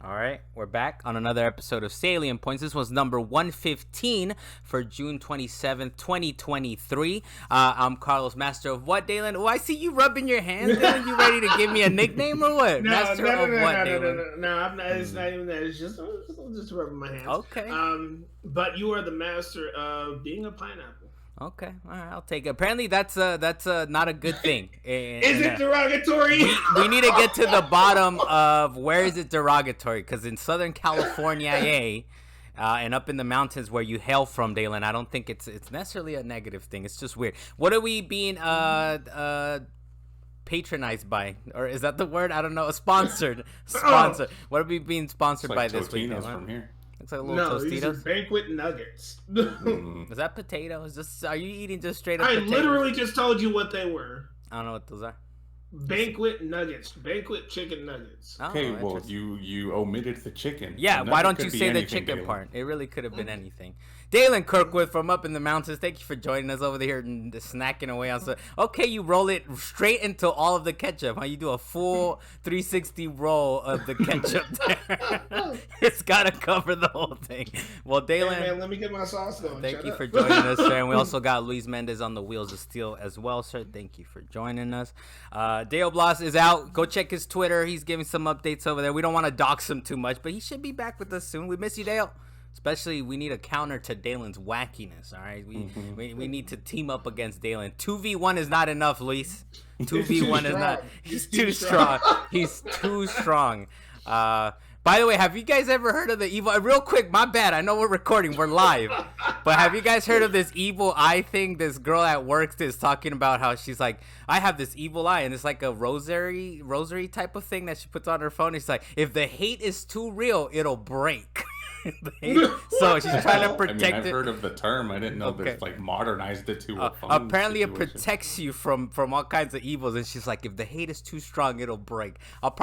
All right, we're back on another episode of Salient Points. This was number 115 for June 27th, 2023. I'm Carlos, master of what, Dalan? Oh, I see you rubbing your hands, Dalan. You ready to give me a nickname or what? No, master of what, Dalan? No, I'm not. It's not even that. It's just I'm just rubbing my hands. Okay. But you are the master of being a pineapple. Okay, all right, I'll take it. Apparently, that's not a good thing. Is it derogatory? We need to get to the bottom of where is it derogatory? Because in Southern California, and up in the mountains where you hail from, Dalan, I don't think it's necessarily a negative thing. It's just weird. What are we being patronized by, or is that the word? I don't know. Sponsored. What are we being sponsored by this week? From here. Looks like a little Tostitos. These are banquet nuggets. Is that potatoes? Are you eating just straight up potatoes? I literally just told you what they were. I don't know what those are. Banquet nuggets. Banquet chicken nuggets. Okay, well, you omitted the chicken. Yeah, why don't you say the chicken part? It really could have been anything. Dalan Kirkwood from up in the mountains, thank you for joining us over here and snacking away on stuff. Okay, you roll it straight into all of the ketchup. You do a full 360 roll of the ketchup there. It's got to cover the whole thing. Well, Dalan, hey man, let me get my sauce going. Thank you for joining us, sir. And we also got Luis Mendez on the wheels of steel as well, sir. Thank you for joining us. Dale Blas is out. Go check his Twitter. He's giving some updates over there. We don't want to dox him too much, but he should be back with us soon. We miss you, Dale. Especially, we need a counter to Dalan's wackiness, all right? We need to team up against Dalan. 2v1 is not enough, Luis. 2v1 is not. He's too strong. He's too strong. By the way, have you guys ever heard of the evil... Real quick, my bad. I know we're recording. We're live. But have you guys heard of this evil eye thing? This girl at work is talking about how she's like, I have this evil eye. And it's like a rosary type of thing that she puts on her phone. It's like, if the hate is too real, it'll break. So she's trying to protect I've heard of the term. I didn't know they've like modernized it to a phone apparently situation. It protects you from all kinds of evils. And she's like, if the hate is too strong, it'll break. I'll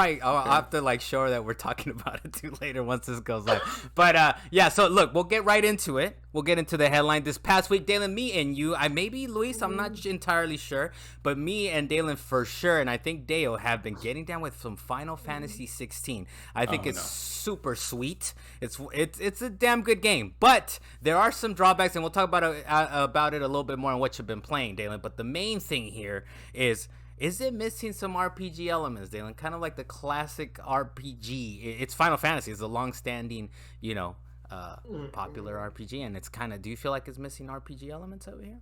have to like show her that we're talking about it too later once this goes live. But yeah, so look, we'll get right into it. We'll get into the headline. This past week, Dalan, me and you, maybe Luis, I'm not entirely sure, but me and Dalan for sure, and I think Deo have been getting down with some Final Fantasy XVI. I think it's super sweet. It's a damn good game, but there are some drawbacks, and we'll talk about it a little bit more on what you've been playing, Dalan. But the main thing here is it missing some RPG elements, Dalan? Kind of like the classic RPG. It's Final Fantasy. It's a long-standing, popular RPG, and it's kind of, do you feel like it's missing RPG elements over here?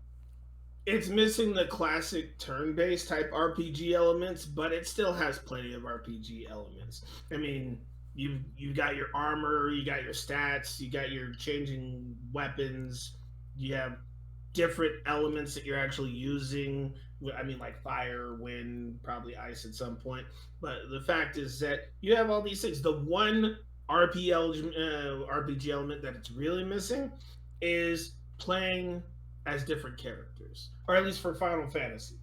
It's missing the classic turn-based type RPG elements, but it still has plenty of RPG elements. I mean, you got your armor, you got your stats, you got your changing weapons, you have different elements that you're actually using. I mean, like fire, wind, probably ice at some point. But the fact is that you have all these things. The one RPG element that it's really missing is playing as different characters, or at least for Final Fantasy.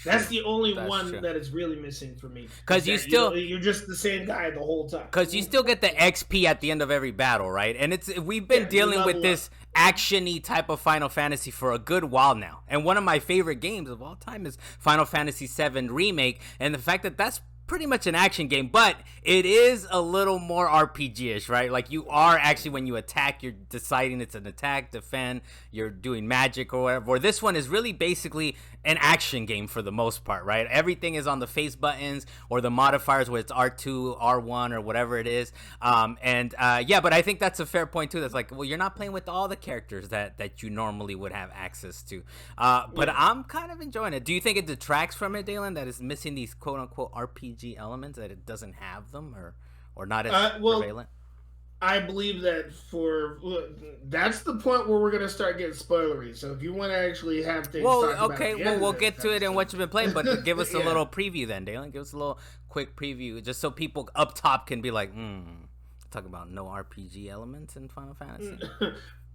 That's the only one that is really missing for me. Because you're just the same guy the whole time. Because you still get the XP at the end of every battle, right? And we've been dealing with this action-y type of Final Fantasy for a good while now. And one of my favorite games of all time is Final Fantasy VII Remake, and the fact that that's pretty much an action game, but it is a little more RPG-ish, right? Like, you are actually, when you attack, you're deciding it's an attack, defend, you're doing magic or whatever. Or this one is really basically an action game for the most part, right? Everything is on the face buttons or the modifiers, where it's R2, R1, or whatever it is. Yeah, but I think that's a fair point too. That's like, well, you're not playing with all the characters that you normally would have access to. But I'm kind of enjoying it. Do you think it detracts from it, Dalan, that it's missing these quote-unquote RPG elements, that it doesn't have them, or not as prevalent? I believe that that's the point where we're gonna start getting spoilery. So if you want to actually have things, we'll get to it and what you've been playing. But give us a little preview then, Dalan. Give us a little quick preview, just so people up top can be like, talk about no RPG elements in Final Fantasy.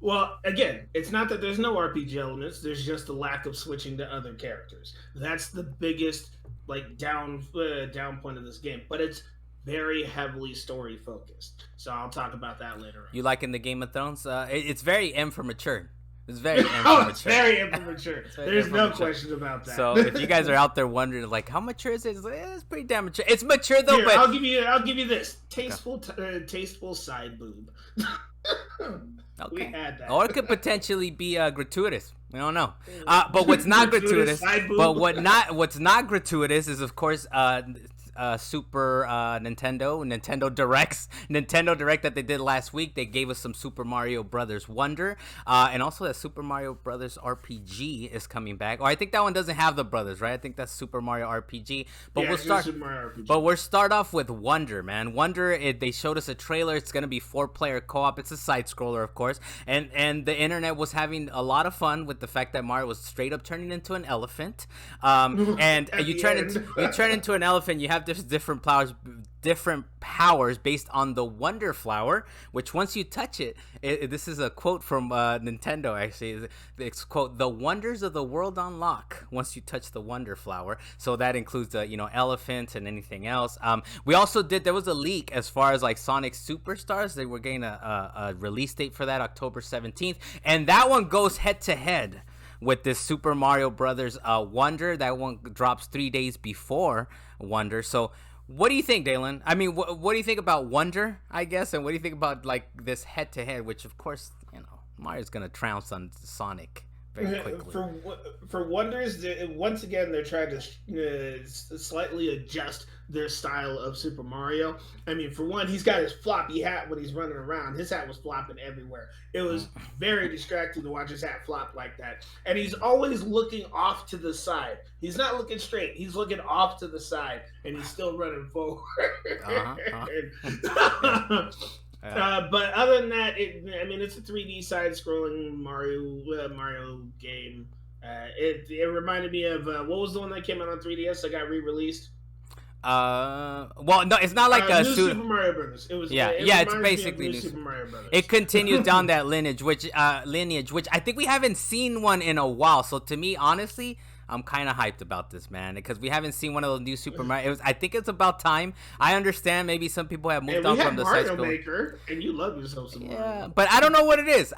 Well, again, it's not that there's no RPG elements. There's just a lack of switching to other characters. That's the biggest down point of this game. But it's very heavily story focused. So I'll talk about that later on. You liking the Game of Thrones? It's very M for mature. It's very oh, it's very immature. There's no question about that. So if you guys are out there wondering, like, how mature is it? It's pretty damn mature. It's mature though. Here, but I'll give you this tasteful side boob. Okay. We had that. Or it could potentially be gratuitous. We don't know. But what's not gratuitous? What's not gratuitous is, of course, Super Nintendo Direct that they did last week. They gave us some Super Mario Brothers Wonder, and also that Super Mario Brothers RPG is coming back. Or I think that one doesn't have the brothers, right? I think that's Super Mario RPG. But yeah, we'll start off with Wonder, man. Wonder. They showed us a trailer. It's gonna be 4-player co-op. It's a side scroller, of course, and the internet was having a lot of fun with the fact that Mario was straight up turning into an elephant. And you turn into an elephant. You have different powers based on the Wonder Flower, which once you touch it, this is a quote from Nintendo actually. It's quote, "The wonders of the world unlock once you touch the Wonder Flower." So that includes the elephant and anything else. We also there was a leak as far as like Sonic Superstars. They were getting a release date for that, October 17th, and that one goes head to head with this Super Mario Brothers Wonder. That one drops 3 days before Wonder. So what do you think, Dalan? I mean, what do you think about Wonder, I guess, and what do you think about like this head-to-head, which of course, Mario's gonna trounce on Sonic very quickly. For Wonders, once again, they're trying to slightly adjust their style of Super Mario. I mean, for one, he's got his floppy hat when he's running around. His hat was flopping everywhere. It was very distracting to watch his hat flop like that. And he's always looking off to the side. He's not looking straight. He's looking off to the side, and he's still running forward. But other than that, it's a 3D side-scrolling Mario game. It reminded me of what was the one that came out on 3DS that got re-released? Well, no, it's not like a new Super Mario Brothers. It it's basically new Super Mario Brothers. It continues down that lineage, which I think we haven't seen one in a while. So to me, honestly, I'm kind of hyped about this, man, because we haven't seen one of those new Super Mario. I think it's about time. I understand maybe some people have moved on from the Mario Maker, and you love yourself some Mario. But I don't know what it is.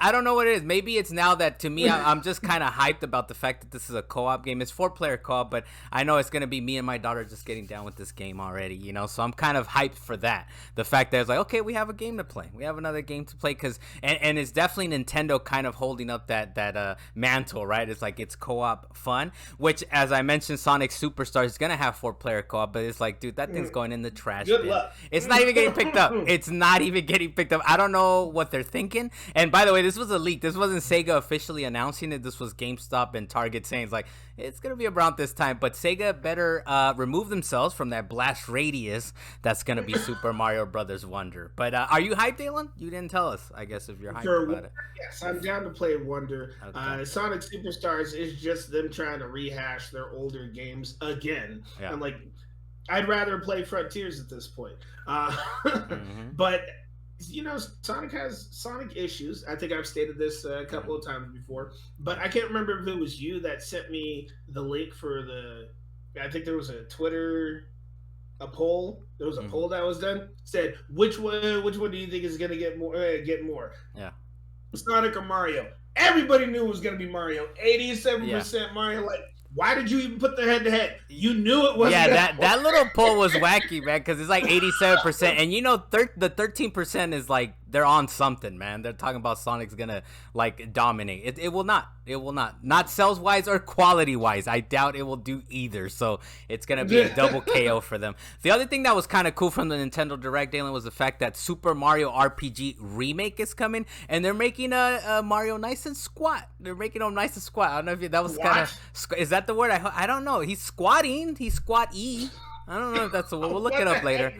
Maybe it's now that to me, I'm just kind of hyped about the fact that this is a co-op game. It's 4-player co-op, but I know it's gonna be me and my daughter just getting down with this game already, So I'm kind of hyped for that. The fact that it's like, okay, we have a game to play. We have another game to play, and it's definitely Nintendo kind of holding up that mantle, right? It's like it's co-op fun. Which, as I mentioned, Sonic Superstars is going to have 4-player co-op, but it's like, dude, that thing's going in the trash bin. Luck. It's not even getting picked up. I don't know what they're thinking. And by the way, this was a leak. This wasn't Sega officially announcing it. This was GameStop and Target saying, it's like, it's going to be around this time. But Sega better remove themselves from that blast radius that's going to be Super Mario Brothers Wonder. But are you hyped, Dalan? You didn't tell us, I guess, if you're hyped about it. Yes, I'm down to play Wonder. Okay. Sonic Superstars is just them trying to rehash their older games again. Yeah. I'm like, I'd rather play Frontiers at this point. But Sonic has Sonic issues. I think I've stated this a couple of times before, but I can't remember if it was you that sent me the link for I think there was a poll. There was a poll that was done. Said which one do you think is going to get more? Yeah, Sonic or Mario? Everybody knew it was going to be Mario. 87% Mario. Like, why did you even put the head-to-head? You knew it wasn't. Yeah, that little poll was wacky, man, because it's like 87%. And the 13% is like, they're on something, man. They're talking about Sonic's gonna like dominate. It will not. Not sales wise or quality wise. I doubt it will do either. So it's gonna be a double KO for them. The other thing that was kind of cool from the Nintendo Direct, Dalan, was the fact that Super Mario RPG remake is coming, and they're making a Mario nice and squat. They're making him nice and squat. I don't know if that was kind of. Is that the word? I don't know. He's squatting. He's squat E. I don't know if that's we'll look it up later.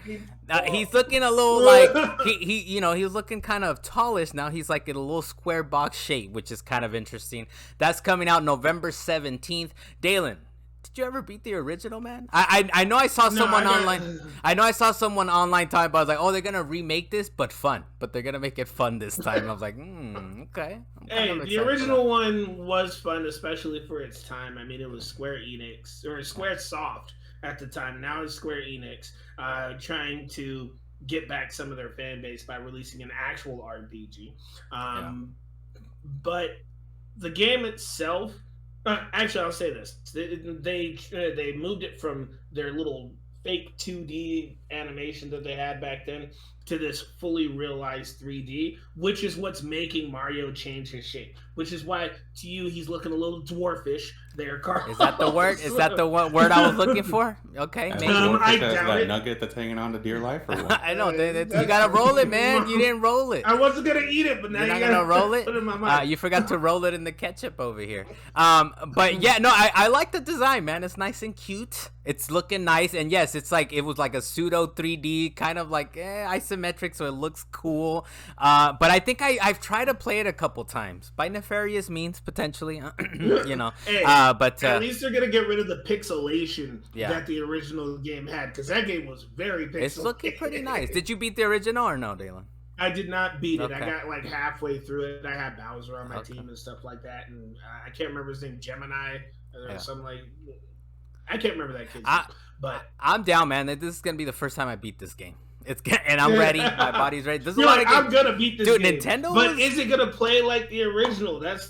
He's looking a little like he was looking kind of tallish. Now he's like in a little square box shape, which is kind of interesting. That's coming out November 17th. Dalan, did you ever beat the original, man? I know I saw someone online. I know I saw someone online talking about, like, oh, they're gonna remake this, but they're gonna make it fun this time. I was like, okay. Hey, the original one was fun, especially for its time. I mean, it was Square Enix or Square Soft at the time. Now it's Square Enix trying to get back some of their fan base by releasing an actual RPG. But the game itself. Actually, I'll say this: they moved it from their little fake 2D animation that they had back then to this fully realized 3D, which is what's making Mario change his shape. Which is why, to you, he's looking a little dwarfish there, Carl. Is that the word? Is that the word I was looking for? Okay, maybe. I doubt that it. nugget that's hanging on to dear life, or what? I know. You gotta roll it, man. You didn't roll it. I wasn't gonna eat it, but now You're not you gotta roll it. Put it in my mouth. You forgot to roll it in the ketchup over here. But yeah, no, I like the design, man. It's nice and cute. It's looking nice, and yes, it's like it was like a pseudo 3D, kind of like isometric, so it looks cool. But I think I've tried to play it a couple times by nefarious means, potentially. Hey, but at least they're gonna get rid of the pixelation that the original game had, because that game was very pixelated. It's looking pretty nice. Did you beat the original or no, Dalan? I did not beat it. Okay. I got like halfway through it. I had Bowser on my team and stuff like that, and I can't remember his name, Gemini or something like. I can't remember that kid's name, but I'm down, man. This is gonna be the first time I beat this game. And I'm ready. My body's ready. This is I'm gonna beat this game. Nintendo. But is it gonna play like the original? That's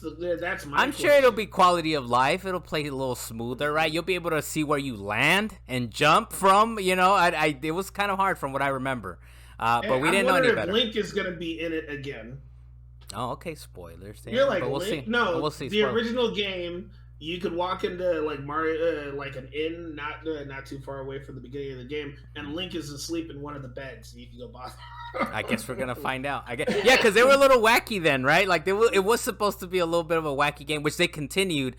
my. I'm sure it'll be quality of life. It'll play a little smoother, right? You'll be able to see where you land and jump from. It was kind of hard from what I remember. But we didn't know any better. Link is gonna be in it again. Oh, okay. Spoilers. You're like, but we'll Link? see. No, we'll see. The original game. You could walk into like Mario, like an inn, not too far away from the beginning of the game, and Link is asleep in one of the beds. You can go bother. I guess we're gonna find out. Yeah, because they were a little wacky then, right? Like it was supposed to be a little bit of a wacky game, which they continued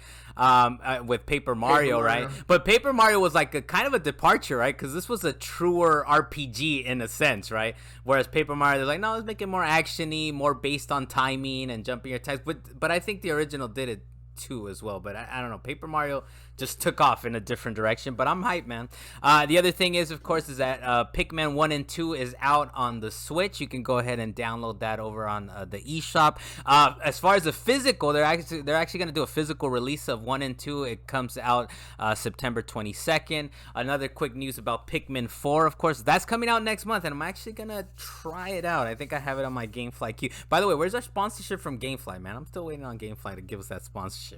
with Paper Mario, right? But Paper Mario was like a kind of a departure, right? Because this was a truer RPG in a sense, right? Whereas Paper Mario, they're like, no, let's make it more actiony, more based on timing and jumping your attacks. But I think the original did it too as well, but I don't know. Paper Mario just took off in a different direction, but I'm hyped, man. The other thing is, of course, is that Pikmin 1 and 2 is out on the Switch. You can go ahead and download that over on the eShop. As far as the physical, they're actually going to do a physical release of 1 and 2. It comes out September 22nd. Another quick news about Pikmin 4, of course, that's coming out next month, and I'm actually going to try it out. I think I have it on my GameFly queue. By the way, where's our sponsorship from GameFly, man? I'm still waiting on GameFly to give us that sponsorship.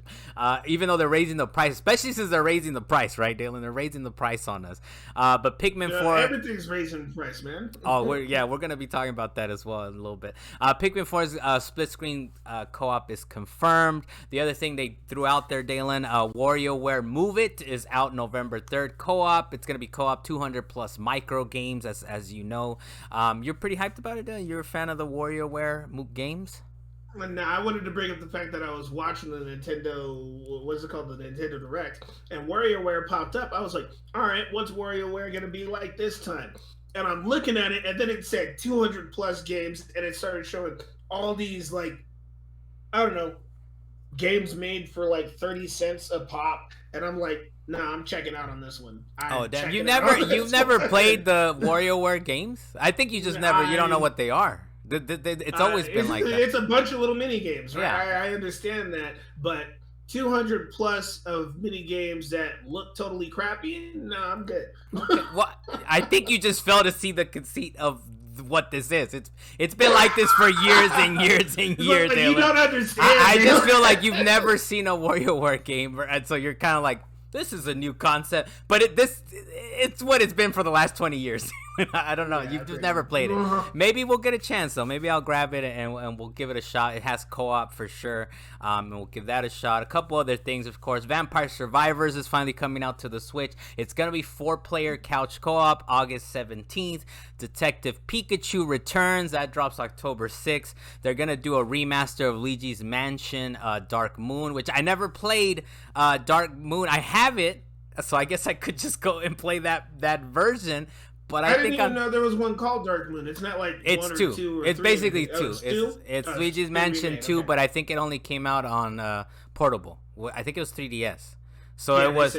Even though they're raising the price, especially since they're raising the price, right, Dalan? They're raising the price on us. But Pikmin 4... Everything's raising the price, man. We're going to be talking about that as well in a little bit. Pikmin 4's split-screen co-op is confirmed. The other thing they threw out there, Dalan, WarioWare Move It is out November 3rd. Co-op. It's going to be co-op 200-plus micro games, as you know. You're pretty hyped about it, Dalan? You're a fan of the WarioWare games? No, I wanted to bring up the fact that I was watching the Nintendo, what's it called, the Nintendo Direct, and WarioWare popped up. I was like, all right, what's WarioWare going to be like this time? And I'm looking at it, and then it said 200 plus games, and it started showing all these, like, I don't know, games made for like 30 cents a pop, and I'm like, nah, I'm checking out on this one. Damn, you've never played the WarioWare games? I think you just you don't know what they are. It's always been like that. It's a bunch of little mini games, right? Yeah. I understand that, but 200 plus of mini games that look totally crappy. No, I'm good. Okay, well, I think you just failed to see the conceit of what this is. It's been like this for years and years and years. Look, you don't understand. I just feel like you've never seen a WarioWare game, and so you're kind of like, this is a new concept, but it's what it's been for the last 20 years. I don't know. You've just never played it. Maybe we'll get a chance, though. Maybe I'll grab it and we'll give it a shot. It has co-op for sure, and we'll give that a shot. A couple other things, of course. Vampire Survivors is finally coming out to the Switch. It's going to be 4-player couch co-op August 17th. Detective Pikachu returns. That drops October 6th. They're going to do a remaster of Luigi's Mansion Dark Moon, which I never played Dark Moon. I have it, so I guess I could just go and play that version. But I didn't even know there was one called Dark Moon. It's not like it's one two. Or two or it's three. Basically two. It's Luigi's Mansion 2, okay. But I think it only came out on portable. I think it was 3DS. So it was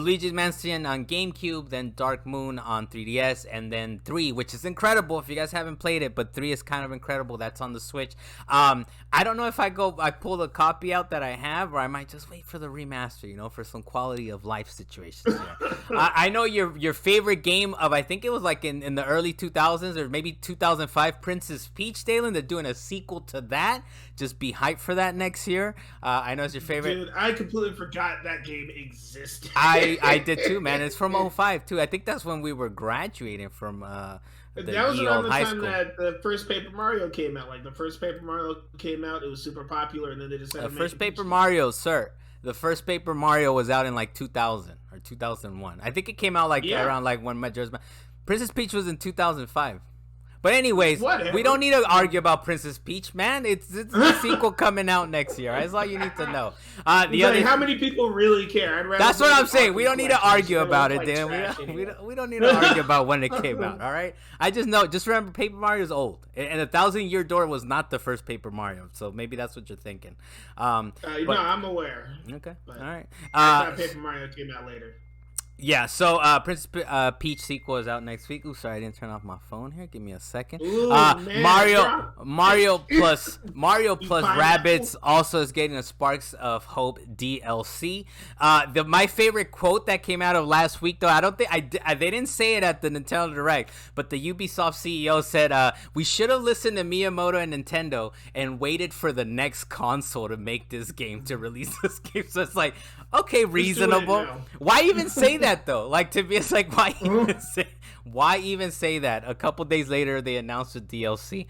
Luigi's Mansion on GameCube, then Dark Moon on 3DS, and then 3, which is incredible if you guys haven't played it, but 3 is kind of incredible. That's on the Switch. I don't know if I pull the copy out that I have, or I might just wait for the remaster, for some quality of life situations here. I know your favorite game of, I think it was like in the early 2000s or maybe 2005, Princess Peach, Dalan. They're doing a sequel to that. Just be hyped for that next year. I know it's your favorite. Dude, I completely forgot that game existed. I did too, man. It's from 05 too. I think that's when we were graduating from that was around the time school. that the first Paper Mario came out. Like the first Paper Mario came out, it was super popular, and then they decided to make first Paper Mario, sir. The first Paper Mario was out in like 2000 or 2001. I think it came out around like when Majora's Mask. Princess Peach was in 2005. But anyways, we don't need to argue about Princess Peach, man. It's a sequel coming out next year. That's all you need to know. How many people really care? That's what I'm saying. We don't need to argue about it, Dan. We don't need to argue about when it came out, all right? Just remember, Paper Mario's old. And 1,000-Year Door was not the first Paper Mario. So maybe that's what you're thinking. No, I'm aware. Okay, all right. I thought Paper Mario came out later. Yeah, so Princess Peach sequel is out next week. Ooh, sorry, I didn't turn off my phone here. Give me a second. Ooh, Mario plus Rabbids also is getting a Sparks of Hope DLC. My favorite quote that came out of last week, though, I don't think they didn't say it at the Nintendo Direct, but the Ubisoft CEO said, "We should have listened to Miyamoto and Nintendo and waited for the next console to make this game, to release this game." So it's like, okay, reasonable. Why even say that? Though, like, to be, it's like, why even say that? A couple days later, they announced the DLC.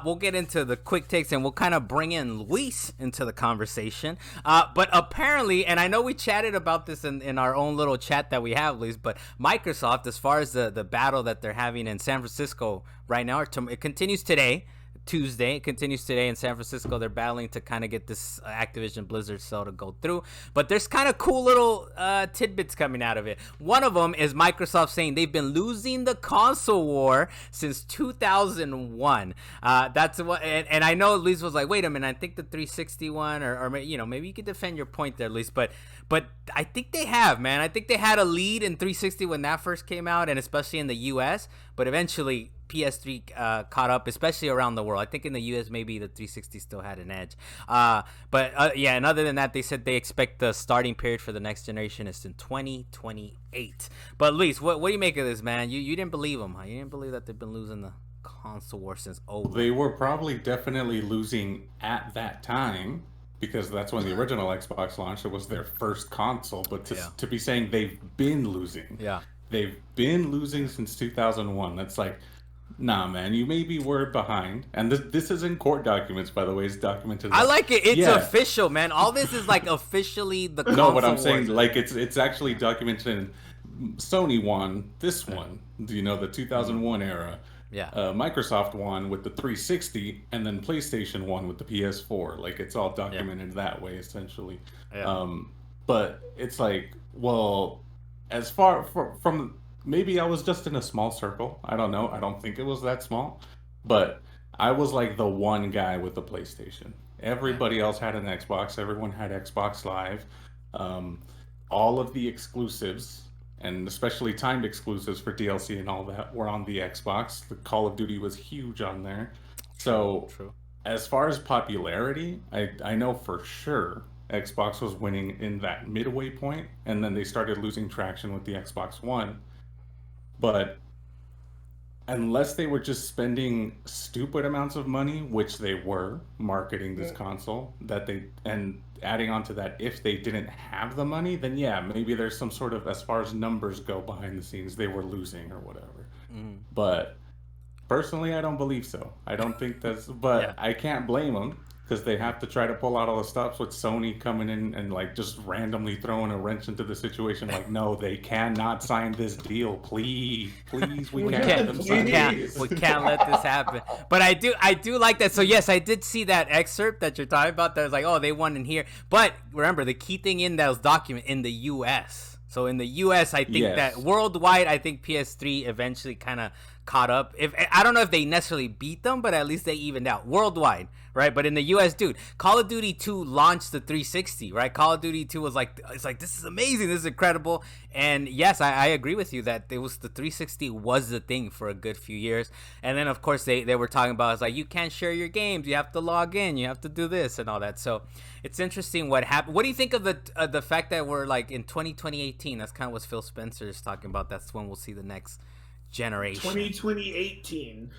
We'll get into the quick takes, and we'll kind of bring in Luis into the conversation. But apparently, and I know we chatted about this in our own little chat that we have, Luis, but Microsoft, as far as the battle that they're having in San Francisco right now, it continues today. Tuesday. It continues today in San Francisco. They're battling to kind of get this Activision Blizzard sale to go through. But there's kind of cool little tidbits coming out of it. One of them is Microsoft saying they've been losing the console war since 2001. That's what, and I know Luis was like, wait a minute, I think the 360 one, or maybe you could defend your point there, Luis, but I think they have, man. I think they had a lead in 360 when that first came out, and especially in the US, but eventually PS3 caught up, especially around the world. I think in the US, maybe the 360 still had an edge. And other than that, they said they expect the starting period for the next generation is in 2028. But Luis, what do you make of this, man? You didn't believe them, huh? You didn't believe that they've been losing the console war since 2001. They were probably definitely losing at that time, because that's when the original Xbox launched. It was their first console. But to be saying they've been losing. Yeah. They've been losing since 2001. That's like, nah, man, you may be word behind. And this is in court documents, by the way. It's documented. I like it. It's official, man. All this is like officially the console. No, what I'm saying, like, it's actually documented in Sony won this one, the 2001 era. Yeah. Microsoft won with the 360, and then PlayStation won with the PS4. Like, it's all documented that way, essentially. Yeah. But it's like, well, as far from maybe I was just in a small circle. I don't know. I don't think it was that small. But I was like the one guy with the PlayStation. Everybody else had an Xbox. Everyone had Xbox Live. All of the exclusives, and especially timed exclusives for DLC and all that, were on the Xbox. The Call of Duty was huge on there. So True. As far as popularity, I know for sure Xbox was winning in that midway point, and then they started losing traction with the Xbox One. But unless they were just spending stupid amounts of money, which they were, marketing this console, and adding on to that, if they didn't have the money, then maybe there's some sort of, as far as numbers go behind the scenes, they were losing or whatever. But personally, I don't believe so. I don't think that's, but I can't blame them, because they have to try to pull out all the stops with Sony coming in and like just randomly throwing a wrench into the situation. Like, no, they cannot sign this deal. Please, we can't let this happen. But I do like that. So yes, I did see that excerpt that you're talking about. That was like, oh, they won in here. But remember, the key thing in that was document in the US. So in the US, I think that worldwide, I think PS3 eventually kind of caught up. If I don't know if they necessarily beat them, but at least they evened out worldwide, right? But in the US, dude, Call of Duty 2 launched the 360, right? Call of Duty 2 was like, it's like, this is amazing, this is incredible. And yes, I agree with you that it was the 360 was the thing for a good few years. And then of course they were talking about, it's like, you can't share your games, you have to log in, you have to do this and all that. So it's interesting what happened. What do you think of the fact that we're like in 2018? That's kind of what Phil Spencer is talking about. That's when we'll see the next generation. 2018.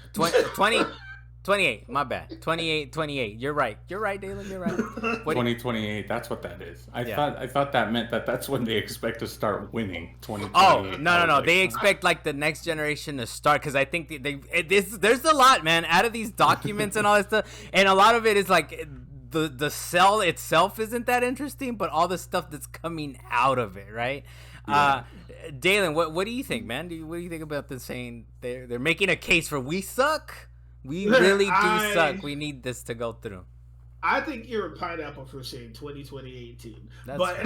28, my bad. 28. You're right, Dalan, you're right. 2028, that's what that is. I thought that meant that's when they expect to start winning. 2028. Oh, no. They expect like the next generation to start, because I think there's a lot, man, out of these documents and all that stuff. And a lot of it is like the cell itself isn't that interesting, but all the stuff that's coming out of it, right? Yeah. Dalan, what do you think, man? What do you think about this saying they're making a case for we suck? We really do suck. We need this to go through. I think you're a pineapple for saying 2018. But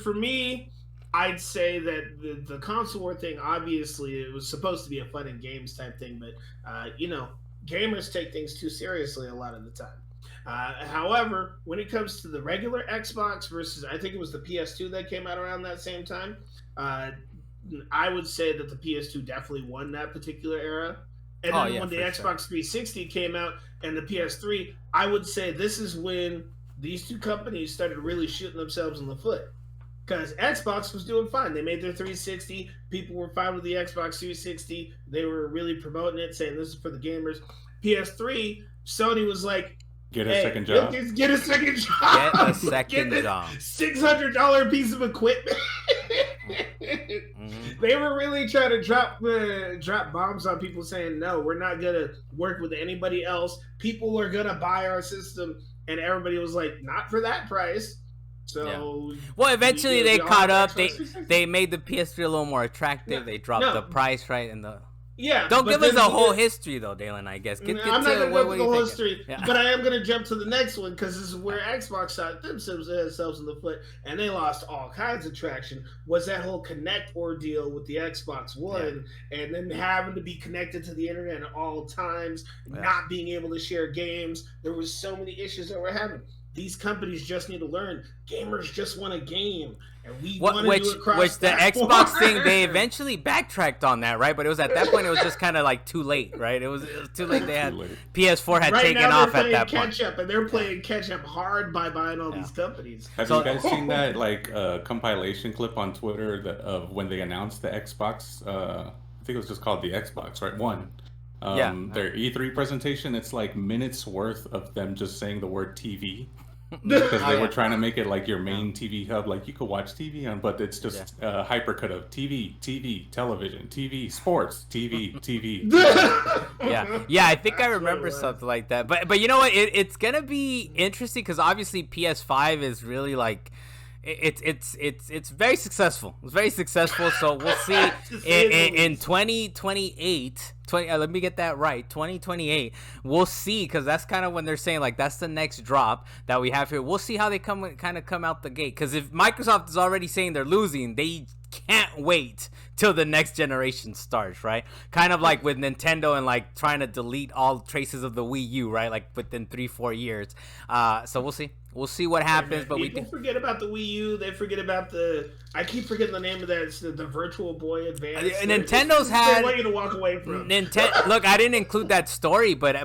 for me, I'd say that the console war thing, obviously, it was supposed to be a fun and games type thing, but gamers take things too seriously a lot of the time. However, when it comes to the regular Xbox versus, I think it was the PS2 that came out around that same time, I would say that the PS2 definitely won that particular era. And then when the Xbox 360 came out and the PS3, I would say this is when these two companies started really shooting themselves in the foot. Because Xbox was doing fine. They made their 360. People were fine with the Xbox 360. They were really promoting it, saying this is for the gamers. PS3, Sony was like, Get a second job. Get a second job. Get a second job. $600 piece of equipment. They were really trying to drop bombs on people, saying, no, we're not going to work with anybody else. People are going to buy our system. And everybody was like, not for that price. So, well, eventually they caught up. They made the PS3 a little more attractive. They dropped the price, right? And don't give us a whole history, though, Dalan, I guess. I'm not going to go through the whole history, but I am going to jump to the next one, because this is where Xbox shot themselves in the foot, and they lost all kinds of traction, was that whole Connect ordeal with the Xbox One, and then having to be connected to the internet at all times, not being able to share games. There was so many issues that we're having. These companies just need to learn. Gamers just want a game, and we want to do it across which the Xbox thing, they eventually backtracked on that, right? But it was at that point, it was just kind of like too late, right? It was too late. They had PS4 had taken off at that point. And they're playing catch up hard by buying all these companies. Have you guys seen that compilation clip on Twitter of when they announced the Xbox? I think it was just called the Xbox, right? Their E3 presentation, it's like minutes worth of them just saying the word TV. Because they were trying to make it like your main TV hub, like you could watch TV on, but it's just a hypercut of TV, television, TV, sports, TV. I think I remember something like that. But you know what? It's gonna be interesting, because obviously PS5 is really like. It's very successful. It's very successful. So we'll see in 2028. Let me get that right. 2028. We'll see, because that's kind of when they're saying like that's the next drop that we have here. We'll see how they come out the gate. Because if Microsoft is already saying they're losing, they can't wait till the next generation starts, right? Kind of like with Nintendo and like trying to delete all traces of the Wii U, right? Like within 3-4 years. So we'll see. We'll see what happens, but people forget about the Wii U. They forget about I keep forgetting the name of that. It's the Virtual Boy Advance. Nintendo's had. They want you to walk away from. Look, I didn't include that story, but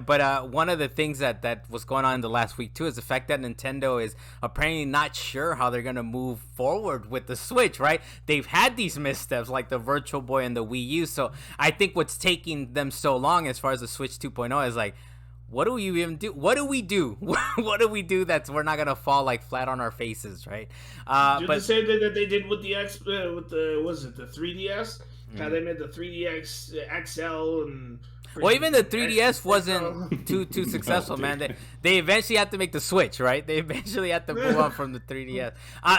one of the things that was going on in the last week too is the fact that Nintendo is apparently not sure how they're gonna move forward with the Switch. Right? They've had these missteps like the Virtual Boy and the Wii U. So I think what's taking them so long as far as the Switch 2.0 is like, what do we even do? What do we do? What do we do that we're not gonna fall like flat on our faces, right? But the same thing that they did with the 3DS? How they made the 3DS XL and. Well, even the 3DS wasn't too successful, man. They eventually had to make the Switch, right? They eventually had to move on from the 3DS.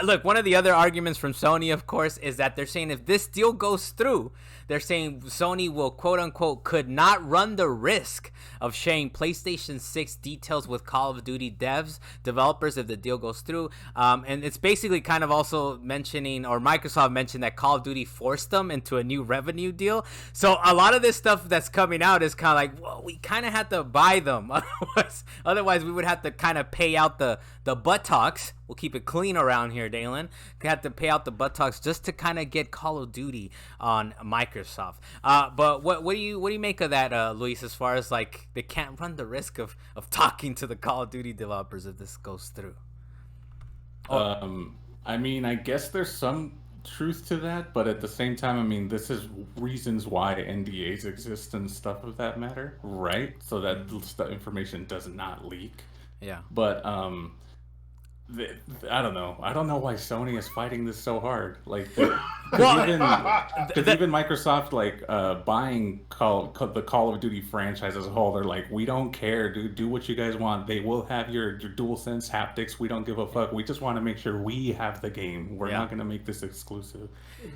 Look, one of the other arguments from Sony, of course, is that they're saying if this deal goes through, they're saying Sony will, quote unquote, could not run the risk of sharing PlayStation 6 details with Call of Duty developers if the deal goes through. And it's basically kind of also mentioning, or Microsoft mentioned, that Call of Duty forced them into a new revenue deal. So a lot of this stuff that's coming out is kind of like, well, we kind of had to buy them. Otherwise we would have to kind of pay out the buttocks. We'll keep it clean around here, Dalan. We had to pay out the buttocks just to kind of get Call of Duty on Microsoft. But what do you make of that, Luis? As far as like they can't run the risk of talking to the Call of Duty developers if this goes through. I mean, I guess there's some truth to that, but at the same time, I mean, this is reasons why NDAs exist and stuff of that matter, right? So that the information does not leak. Yeah. But I don't know. I don't know why Sony is fighting this so hard. Like, because even Microsoft, like, buying the Call of Duty franchise as a whole, they're like, we don't care, dude. Do what you guys want. They will have your DualSense haptics. We don't give a fuck. We just want to make sure we have the game. We're not going to make this exclusive.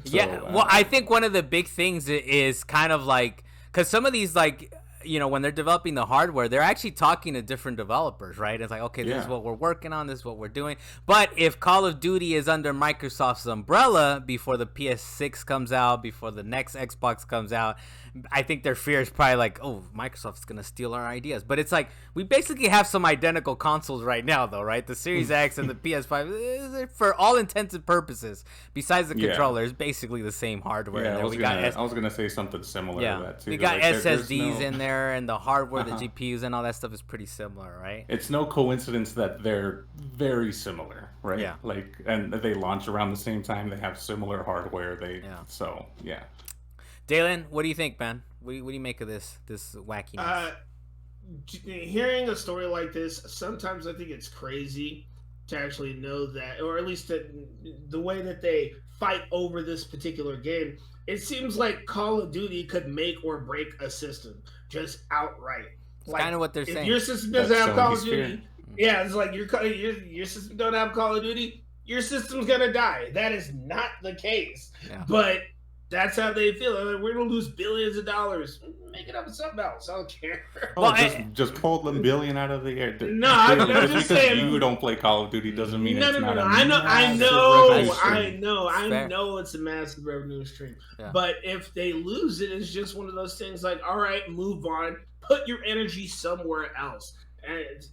So, well, I think one of the big things is kind of like, because some of these, like, you know, when they're developing the hardware, they're actually talking to different developers, right? It's like, okay, this is what we're working on, this is what we're doing. But if Call of Duty is under Microsoft's umbrella before the PS6 comes out, before the next Xbox comes out, I think their fear is probably like, oh, Microsoft's going to steal our ideas. But it's like, we basically have some identical consoles right now, though, right? The Series X and the PS5, for all intents and purposes, besides the controller, is basically the same hardware. Yeah, I was gonna say something similar to that, too. We got like, SSDs in there, and the hardware, the GPUs, and all that stuff is pretty similar, right? It's no coincidence that they're very similar, right? Yeah. Like, and they launch around the same time. They have similar hardware. So, yeah. Dalan, what do you think, man? What do you make of this wackiness? Hearing a story like this, sometimes I think it's crazy to actually know that, or at least the way that they fight over this particular game. It seems like Call of Duty could make or break a system just outright. It's kind of what they're saying. Your system doesn't have Call of Duty. Yeah, it's like your system don't have Call of Duty. Your system's gonna die. That is not the case. Yeah. But that's how they feel. Like, we're gonna lose billions of dollars. Make it up with something else. I don't care. Well, just pull them billion out of the air. No, I'm just because saying. You don't play Call of Duty doesn't mean it's not. I know it's a massive revenue stream. Yeah. But if they lose it, it's just one of those things. Like, all right, move on. Put your energy somewhere else. And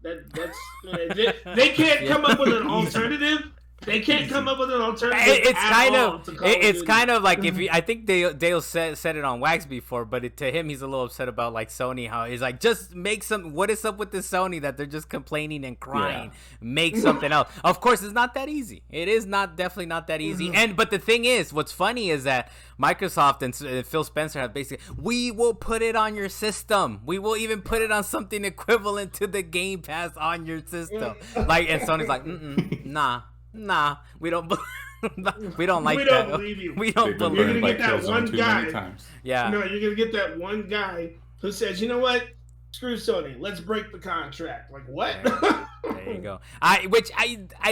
they can't come up with an alternative. They can't come up with an alternative. It's kind of like, I think Dale said it on Wax before, but to him, he's a little upset about like Sony, how he's like, just make some. What is up with this Sony that they're just complaining and crying? Yeah. Make something else. Of course, it's not that easy. It is definitely not that easy. But the thing is, what's funny is that Microsoft and Phil Spencer have basically, we will put it on your system. We will even put it on something equivalent to the Game Pass on your system. Like, and Sony's like, nah, we don't. We don't like that. We don't believe you. We don't believe. You're gonna get that one guy. Yeah. No, you're gonna get that one guy who says, "You know what? Screw Sony. Let's break the contract." Like what? There you go. I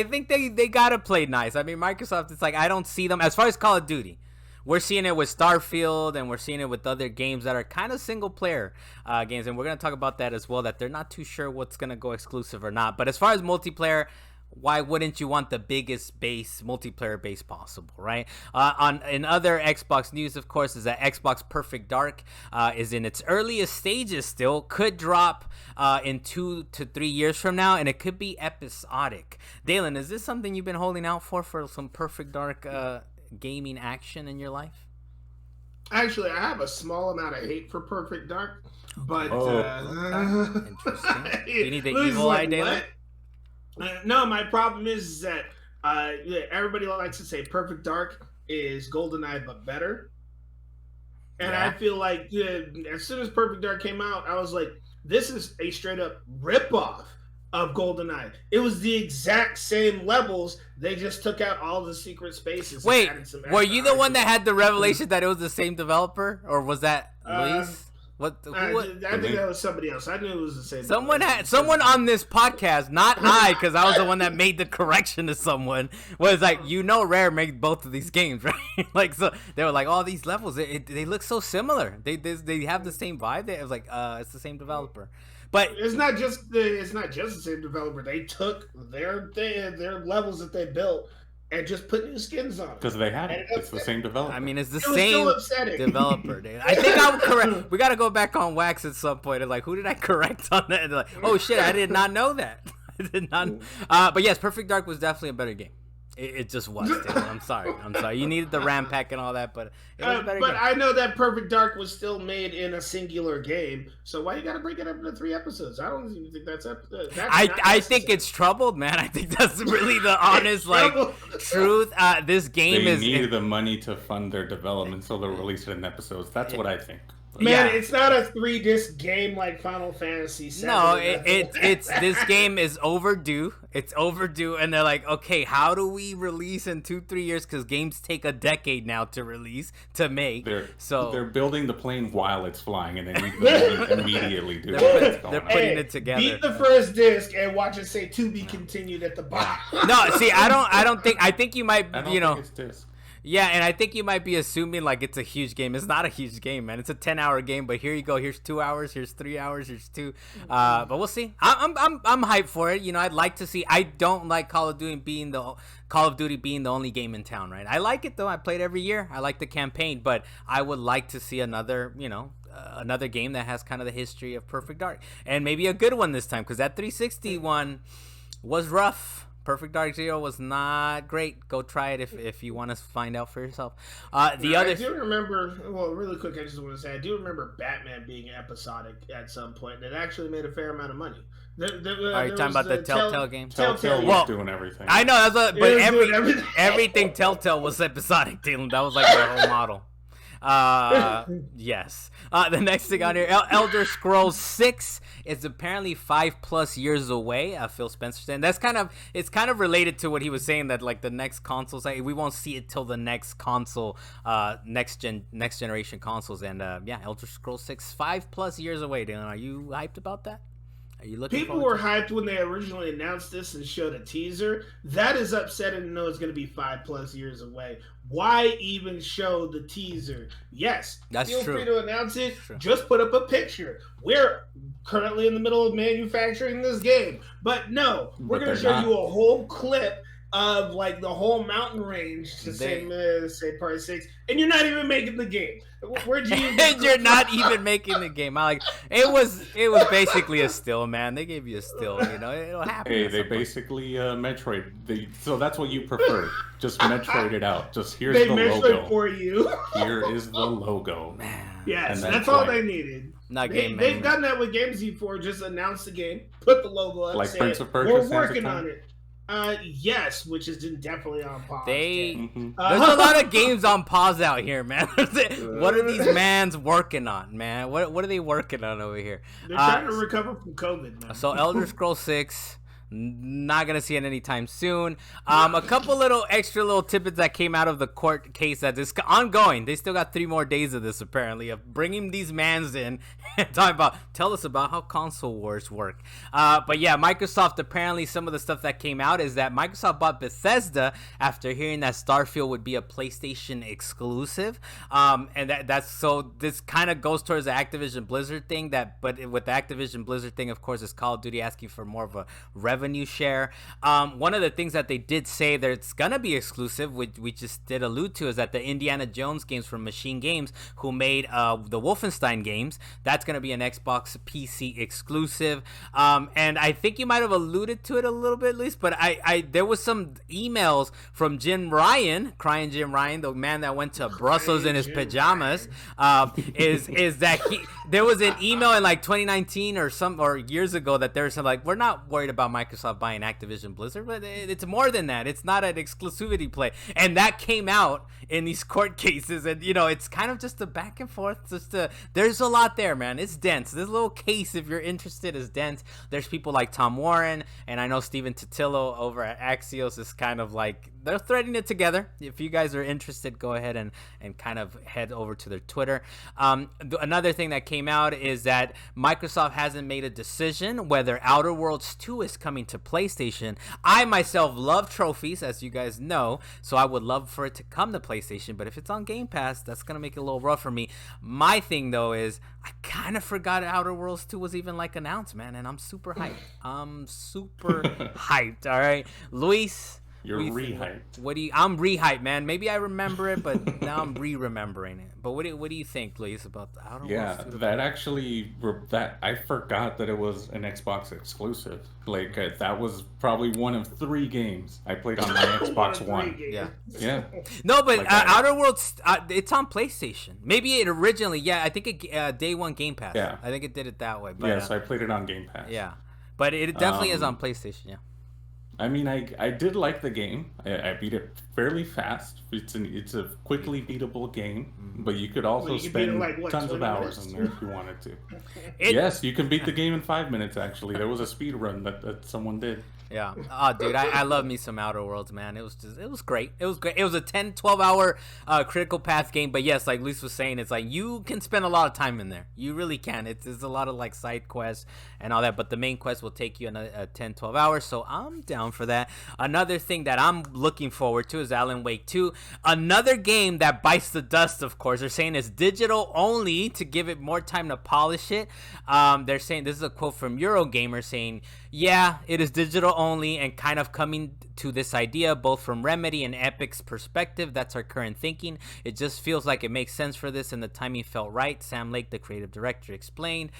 think they gotta play nice. I mean, Microsoft. It's like, I don't see them as far as Call of Duty. We're seeing it with Starfield, and we're seeing it with other games that are kind of single-player games, and we're gonna talk about that as well. That they're not too sure what's gonna go exclusive or not. But as far as multiplayer, why wouldn't you want the biggest multiplayer base possible, right? In other Xbox news, of course, is that Xbox Perfect Dark is in its earliest stages still. Could drop in 2 to 3 years from now, and it could be episodic. Dalan, is this something you've been holding out for some Perfect Dark gaming action in your life? Actually, I have a small amount of hate for Perfect Dark, but interesting. Do you need the evil eye, Dalan? No, my problem is that everybody likes to say Perfect Dark is GoldenEye but better. And I feel like as soon as Perfect Dark came out, I was like, this is a straight up ripoff of GoldenEye. It was the exact same levels. They just took out all the secret spaces. Wait, were you the one that had the revelation that it was the same developer? Or was that Luis? What? I think that was somebody else. I knew it was the same. Someone on this podcast, not I, because I was the one that made the correction to someone. Was like, Rare made both of these games, right? Like, so they were like, all these levels, they look so similar. They have the same vibe. It was like, it's the same developer. But it's not just the same developer. They took their levels that they built and just put new skins on it. Because they had it. It's the same developer. I mean, it's the same developer, dude. I think I'll correct. We got to go back on Wax at some point. And like, who did I correct on that? And like, oh shit, I did not know that. I did not. But yes, Perfect Dark was definitely a better game. It just was. I'm sorry. You needed the RAM pack and all that, but it was a better game. I know that Perfect Dark was still made in a singular game, so why you got to break it up into 3 episodes? I don't even think that's I think it's troubled, man. I think that's really the honest truth. This game they needed the money to fund their development, so they'll release it in episodes. That's what I think. Man, it's not a 3-disc game like Final Fantasy VII. No, it's this game is overdue. It's overdue, and they're like, okay, how do we release in 2-3 years? Because games take a decade now to release, to make. They're building the plane while it's flying, and they need to immediately do it. They're putting it together. Beat the first disc and watch it say "to be continued" at the bottom. No, see, I think you might, I don't think it's disc. Yeah, and I think you might be assuming like it's a huge game. It's not a huge game, man. It's a 10-hour game, but here you go. Here's 2 hours. Here's 3 hours. Here's 2. But we'll see. I'm hyped for it. I'd like to see. I don't like Call of Duty being the only game in town, right? I like it though. I play it every year. I like the campaign, but I would like to see another game that has kind of the history of Perfect Dark, and maybe a good one this time, because that 360 one was rough. Perfect Dark Zero was not great. Go try it if you want to find out for yourself. I do remember, really quick, I just want to say, I do remember Batman being episodic at some point, and it actually made a fair amount of money. Are you talking about the Telltale game? Telltale was doing everything. I know, but everything Telltale was episodic, Dylan. That was like their whole model. Yes. The next thing on here, Elder Scrolls 6 is apparently 5+ years away. Phil Spencer said that's it's kind of related to what he was saying, that like the next consoles, we won't see it till the next console, next generation consoles. And Elder Scrolls 6 5+ years away. Dylan, are you hyped about that? Are you looking? People were hyped when they originally announced this and showed a teaser. That is upsetting to know it's going to be 5+ years away. Why even show the teaser? Yes, feel free to announce it. Just put up a picture. We're currently in the middle of manufacturing this game, but no, we're going to show you a whole clip of like the whole mountain range to say part 6, and you're not even making the game. Where'd you? You're not even making the game. It was basically a still, man. They gave you a still. It'll happen. Hey, they basically Metroid. So that's what you prefer. Just Metroid it out. Just here's the logo. They Metroid for you. Here is the logo. Man. Yes, that's all they needed. They've done that with Games before. Just announce the game, put the logo up, like Prince of Persia. We're working on it. Yes, which is definitely on pause. There's a lot of games on pause out here, man. What are these mans working on, man? What are they working on over here? They're trying to recover from COVID, man. So Elder Scrolls 6, not gonna see it anytime soon. A couple little extra tidbits that came out of the court case that is ongoing. They still got 3 more days of this, apparently, of bringing these mans in and tell us about how console wars work. But yeah, Microsoft, apparently some of the stuff that came out is that Microsoft bought Bethesda after hearing that Starfield would be a PlayStation exclusive. And that's so this kind of goes towards the Activision Blizzard thing, but with the Activision Blizzard thing, of course, is Call of Duty asking for more of a revenue share. One of the things that they did say that it's gonna be exclusive, which we just did allude to, is that the Indiana Jones games from Machine Games, who made the Wolfenstein games, that's gonna be an Xbox PC exclusive. And I think you might have alluded to it a little bit, at least, but there was some emails from Jim Ryan, crying Jim Ryan, the man that went to Brussels in his pajamas, is that there was an email in like 2019 or years ago that there was some like, we're not worried about Microsoft buying Activision Blizzard, but it's more than that. It's not an exclusivity play, and that came out in these court cases, and it's kind of just a back and forth. There's a lot there, man. It's dense. This little case, if you're interested, is dense. There's people like Tom Warren, and I know Steven Totillo over at Axios is kind of like they're threading it together. If you guys are interested, go ahead and kind of head over to their Twitter. Another thing that came out is that Microsoft hasn't made a decision whether Outer Worlds 2 is coming to PlayStation. I myself love trophies, as you guys know, so I would love for it to come to PlayStation, but if it's on Game Pass, that's going to make it a little rough for me. My thing, though, is I kind of forgot Outer Worlds 2 was even like announced, man, and I'm super hyped. Hyped, all right? Luis, you're re-hyped. I'm re-hyped, man. Maybe I remember it, but now I'm re-remembering it. But what do you think, Luis, about the Outer Worlds 2? That I forgot that it was an Xbox exclusive. Like that was probably one of 3 games I played on my Xbox One. Yeah. No, but like Outer Worlds, it's on PlayStation. Maybe it originally, I think it day one Game Pass. Yeah. I think it did it that way. But, so I played it on Game Pass. Yeah, but it definitely is on PlayStation. Yeah. I mean, I did like the game. I beat it fairly fast. It's a quickly beatable game, but you could also spend tons of hours in there if you wanted to. Yes, you can beat the game in 5 minutes, actually. There was a speed run that someone did. Yeah. Oh, dude, I love me some Outer Worlds, man. It was great. It was great. It was a 10, 12-hour critical path game, but yes, like Luis was saying, it's like you can spend a lot of time in there. You really can. It's a lot of like side quests and all that, but the main quest will take you another 10, 12 hours, so I'm down for that. Another thing that I'm looking forward to is Alan Wake 2. Another game that bites the dust, of course. They're saying it's digital only to give it more time to polish it. They're saying, this is a quote from Eurogamer saying, yeah, it is digital only and kind of coming to this idea both from Remedy and Epic's perspective. That's our current thinking. It just feels like it makes sense for this and the timing felt right. Sam Lake, the creative director, explained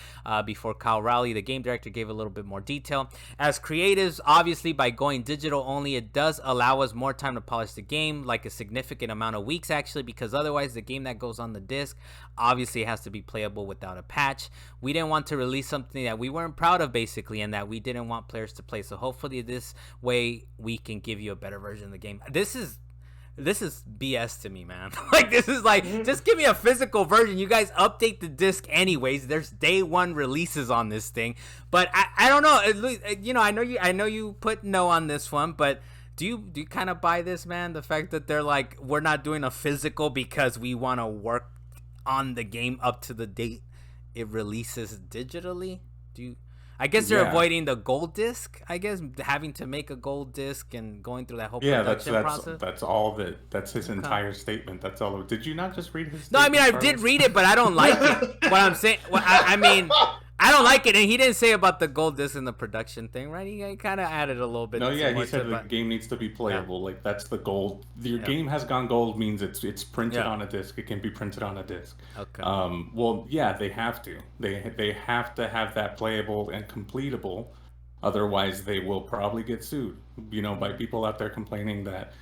before Kyle Rowley, the game director, gave a little bit more detail. As creatives, obviously by going digital only, it does allow us more time to polish the game, like a significant amount of weeks actually, because otherwise the game that goes on the disc obviously has to be playable without a patch. We didn't want to release something that we weren't proud of basically, and that we didn't want players to play, so hopefully this way we can give you a better version of the game. This is BS to me, man. Like, this is like, just give me a physical version. You guys update the disc anyways. There's day one releases on this thing, but I don't know. You know, I know you put no on this one, but do you kind of buy this, man? The fact that they're like, we're not doing a physical because we want to work on the game up to the date it releases digitally. I guess they're avoiding the gold disc. I guess having to make a gold disc and going through that whole production process. That's all that. That's his entire statement. That's all. Did you not just read his? No, I mean I did read it, but I don't like it. What I'm saying, I mean, I don't like it, and he didn't say about the gold disc and the production thing, right? He kind of added a little bit. No, he said the game needs to be playable. Like that's the goal. Your game has gone gold means it's printed on a disc. It can be printed on a disc. Okay. Well, yeah, they have to. They have to have that playable and completable. Otherwise, they will probably get sued. You know, by people out there complaining that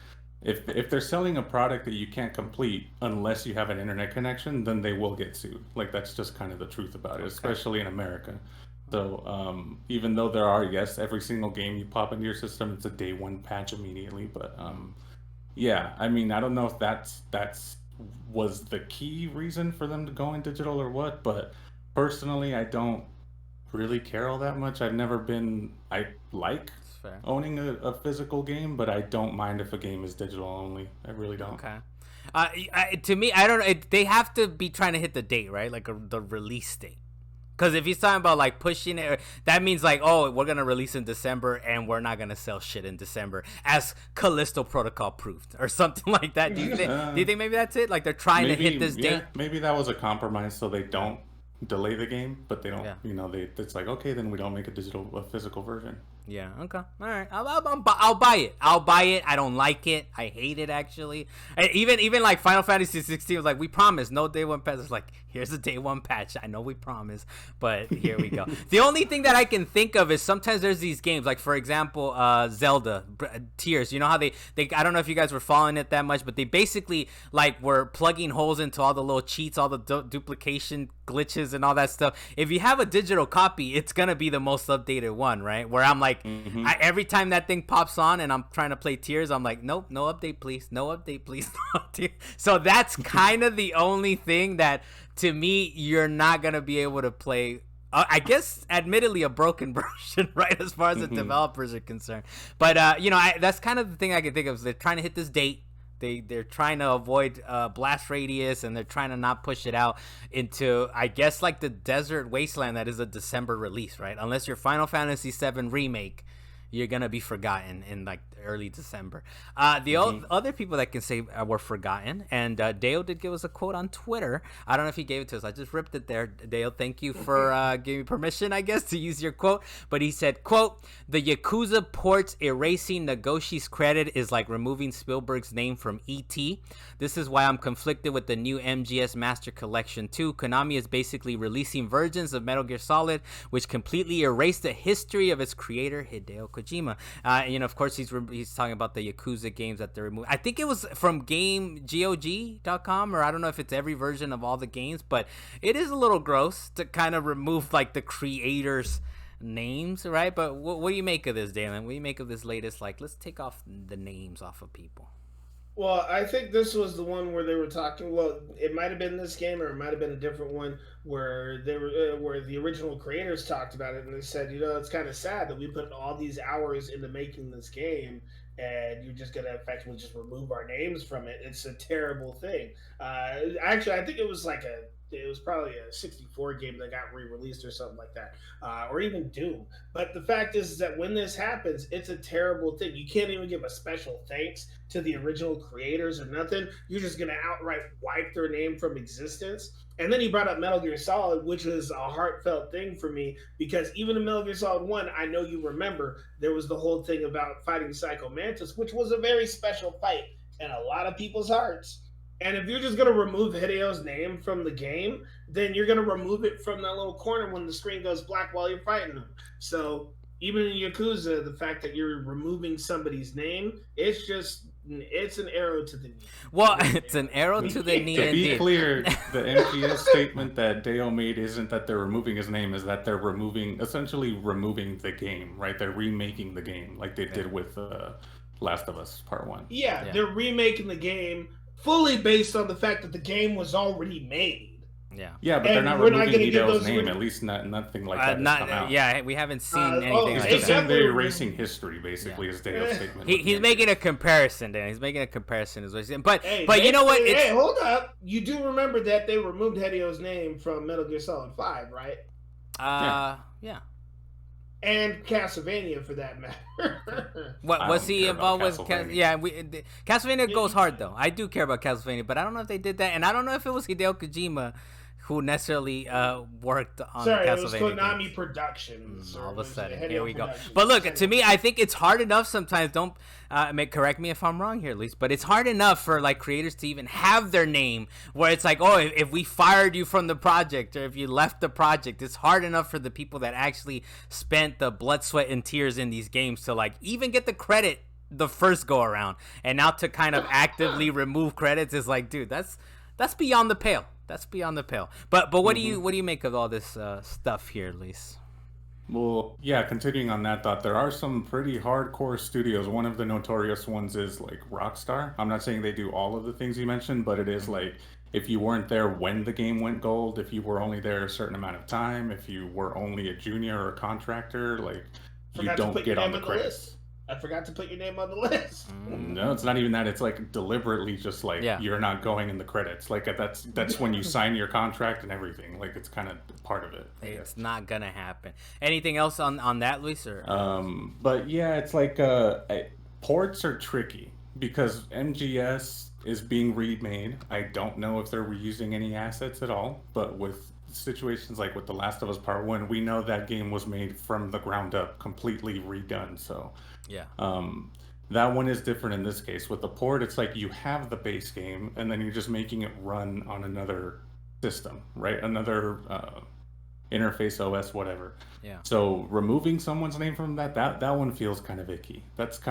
if they're selling a product that you can't complete unless you have an internet connection, then they will get sued. Like that's just kind of the truth about it, especially in America. So even though there are, yes, every single game you pop into your system, it's a day one patch immediately. But yeah, I mean, I don't know if that's was the key reason for them to go in digital or what. But personally, I don't really care all that much. I've never been. I like owning a physical game, but I don't mind if a game is digital only. I really don't. Okay. To me, I don't know. They have to be trying to hit the date, right? Like the release date. Because if he's talking about like pushing it, that means like, oh, we're gonna release in December and we're not gonna sell shit in December, as Callisto Protocol proved, or something like that. Do you think maybe that's it? Like they're trying to hit this date? Maybe that was a compromise, so they don't delay the game, but they don't. You know, it's like, okay, then we don't make a physical version. Yeah. Okay. All right. I'll buy it. I'll buy it. I don't like it. I hate it actually. Even like Final Fantasy XVI was like, we promise no day one patch. It's like, here's a day one patch. I know we promise, but here we go. The only thing that I can think of is sometimes there's these games, like for example, Zelda Tears. You know how they I don't know if you guys were following it that much, but they basically like were plugging holes into all the little cheats, all the duplication glitches and all that stuff. If you have a digital copy, it's gonna be the most updated one, right? Where I'm like, every time that thing pops on and I'm trying to play Tears, I'm like, nope, no update please, no update please, no update. So that's kind of the only thing that to me you're not gonna be able to play I guess, admittedly, a broken version, right, as far as the developers are concerned. But that's kind of the thing I can think of. Is they're trying to hit this date. They're trying to avoid blast radius, and they're trying to not push it out into, I guess, like the desert wasteland that is a December release, right? Unless you're Final Fantasy VII Remake, you're gonna be forgotten in like early December. Other people that can say were forgotten, and Dale did give us a quote on Twitter. I don't know if he gave it to us. I just ripped it there. Dale, thank you for giving me permission, I guess, to use your quote. But he said, quote, "The Yakuza ports erasing Nagoshi's credit is like removing Spielberg's name from E.T. This is why I'm conflicted with the new MGS Master Collection 2. Konami is basically releasing versions of Metal Gear Solid which completely erase the history of its creator, Hideo Kojima." Of course, he's talking about the Yakuza games that they're removing. I think it was from GameGOG.com, or I don't know if it's every version of all the games, but it is a little gross to kind of remove like the creators' names, right? But what do you make of this, Dalan? What do you make of this latest, like, let's take off the names off of people? Well, I think this was the one where they were talking. Well, it might have been this game, or it might have been a different one where they were, where the original creators talked about it, and they said, it's kind of sad that we put all these hours into making this game, and you're just gonna effectively just remove our names from it. It's a terrible thing. Actually, I think it was probably a 64 game that got re-released or something like that, or even Doom. But the fact is that when this happens, it's a terrible thing. You can't even give a special thanks to the original creators or nothing. You're just going to outright wipe their name from existence. And then he brought up Metal Gear Solid, which is a heartfelt thing for me, because even in Metal Gear Solid 1, I know you remember, there was the whole thing about fighting Psycho Mantis, which was a very special fight in a lot of people's hearts. And if you're just going to remove Hideo's name from the game, then you're going to remove it from that little corner when the screen goes black while you're fighting them. So even in Yakuza, the fact that you're removing somebody's name, it's an arrow to the knee. Well, it's an arrow to the knee. To be clear, the MGS statement that Dale made isn't that they're removing his name, is that they're essentially removing the game, right? They're remaking the game like they did with Last of Us Part 1. Yeah, they're remaking the game fully based on the fact that the game was already made. Yeah, but they're not removing Hideo's name. At least nothing like that has come out. Yeah, we haven't seen anything. He's just saying they're erasing history, basically, is Dale's statement. He's making a comparison, Dan. He's making a comparison, is what he's saying. But you know what? Hey, hold up. You do remember that they removed Hideo's name from Metal Gear Solid 5, right? Yeah. And Castlevania, for that matter. What was he involved with? Castlevania goes hard, though. I do care about Castlevania, but I don't know if they did that, and I don't know if it was Hideo Kojima who necessarily worked on Castlevania. It was Konami Productions. All of a sudden, here we go. But look, to me, I think it's hard enough sometimes. Don't correct me if I'm wrong here, at least. But it's hard enough for like creators to even have their name, where it's like, oh, if we fired you from the project, or if you left the project, it's hard enough for the people that actually spent the blood, sweat, and tears in these games to like even get the credit the first go around, and now to kind of actively remove credits is like, dude, that's beyond the pale. That's beyond the pale. But what do you make of all this stuff here, Luis? Well, yeah, continuing on that thought, there are some pretty hardcore studios. One of the notorious ones is like Rockstar. I'm not saying they do all of the things you mentioned, but it is like, if you weren't there when the game went gold, if you were only there a certain amount of time, if you were only a junior or a contractor, like, you don't get on the credits. I forgot to put your name on the list. No, it's not even that. It's like deliberately just like you're not going in the credits. Like that's when you sign your contract and everything. Like it's kind of part of it. It's not gonna happen. Anything else on that, Luis? Or? But yeah, it's like ports are tricky because MGS is being remade. I don't know if they're reusing any assets at all, but with situations like with The Last of Us Part 1, we know that game was made from the ground up, completely redone. So that one is different in this case. With the port, it's like you have the base game and then you're just making it run on another system, right? Another interface, OS, whatever. Yeah. So removing someone's name from that one feels kind of icky. That's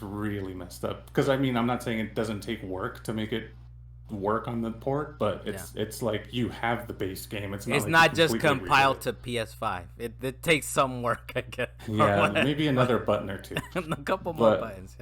really messed up. Because I mean, I'm not saying it doesn't take work to make it work on the port, but it's like you have the base game. It's not just compiled to PS5. It takes some work, I guess. Yeah, maybe another button or two. A couple more buttons,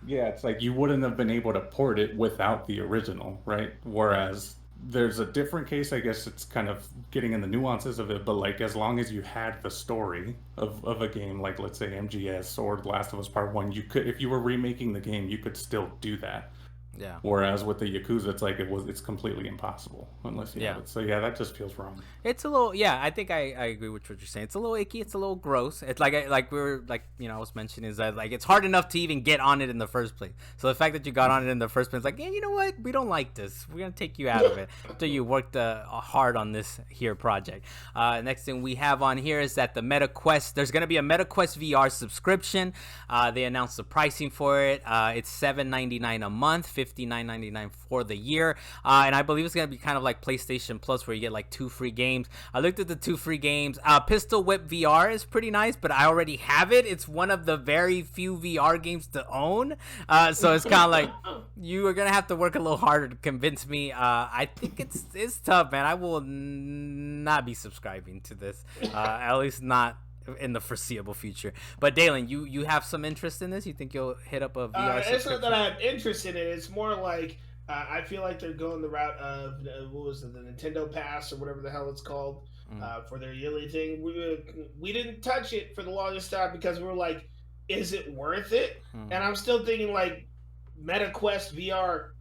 Yeah, it's like you wouldn't have been able to port it without the original, right? Whereas there's a different case. I guess it's kind of getting in the nuances of it, but like as long as you had the story of a game, like let's say MGS or The Last of Us Part 1, you could, if you were remaking the game, you could still do that. Yeah. Whereas with the Yakuza, it's like it's completely impossible unless you have it. So yeah, that just feels wrong. It's a little, I think I agree with what you're saying. It's a little icky. It's a little gross. It's like we were like, I was mentioning is that like it's hard enough to even get on it in the first place. So the fact that you got on it in the first place, like, you know what? We don't like this. We're gonna take you out of it until you worked hard on this here project. Next thing we have on here is that the MetaQuest. There's gonna be a MetaQuest VR subscription. They announced the pricing for it. It's $7.99 a month. $59.99 for the year, and I believe it's gonna be kind of like PlayStation Plus, where you get like 2 free games. I looked at the 2 free games. Pistol Whip VR is pretty nice, but I already have it. It's one of the very few VR games to own, so it's kind of like you are gonna have to work a little harder to convince me. I think it's tough, man. I will not be subscribing to this, at least not in the foreseeable future. But Dalan, you have some interest in this? You think you'll hit up a VR subscription? It's not that I have interest in it. It's more like I feel like they're going the route of what was it, the Nintendo Pass or whatever the hell it's called, for their yearly thing. We didn't touch it for the longest time because we were like, is it worth it? And I'm still thinking like MetaQuest VR.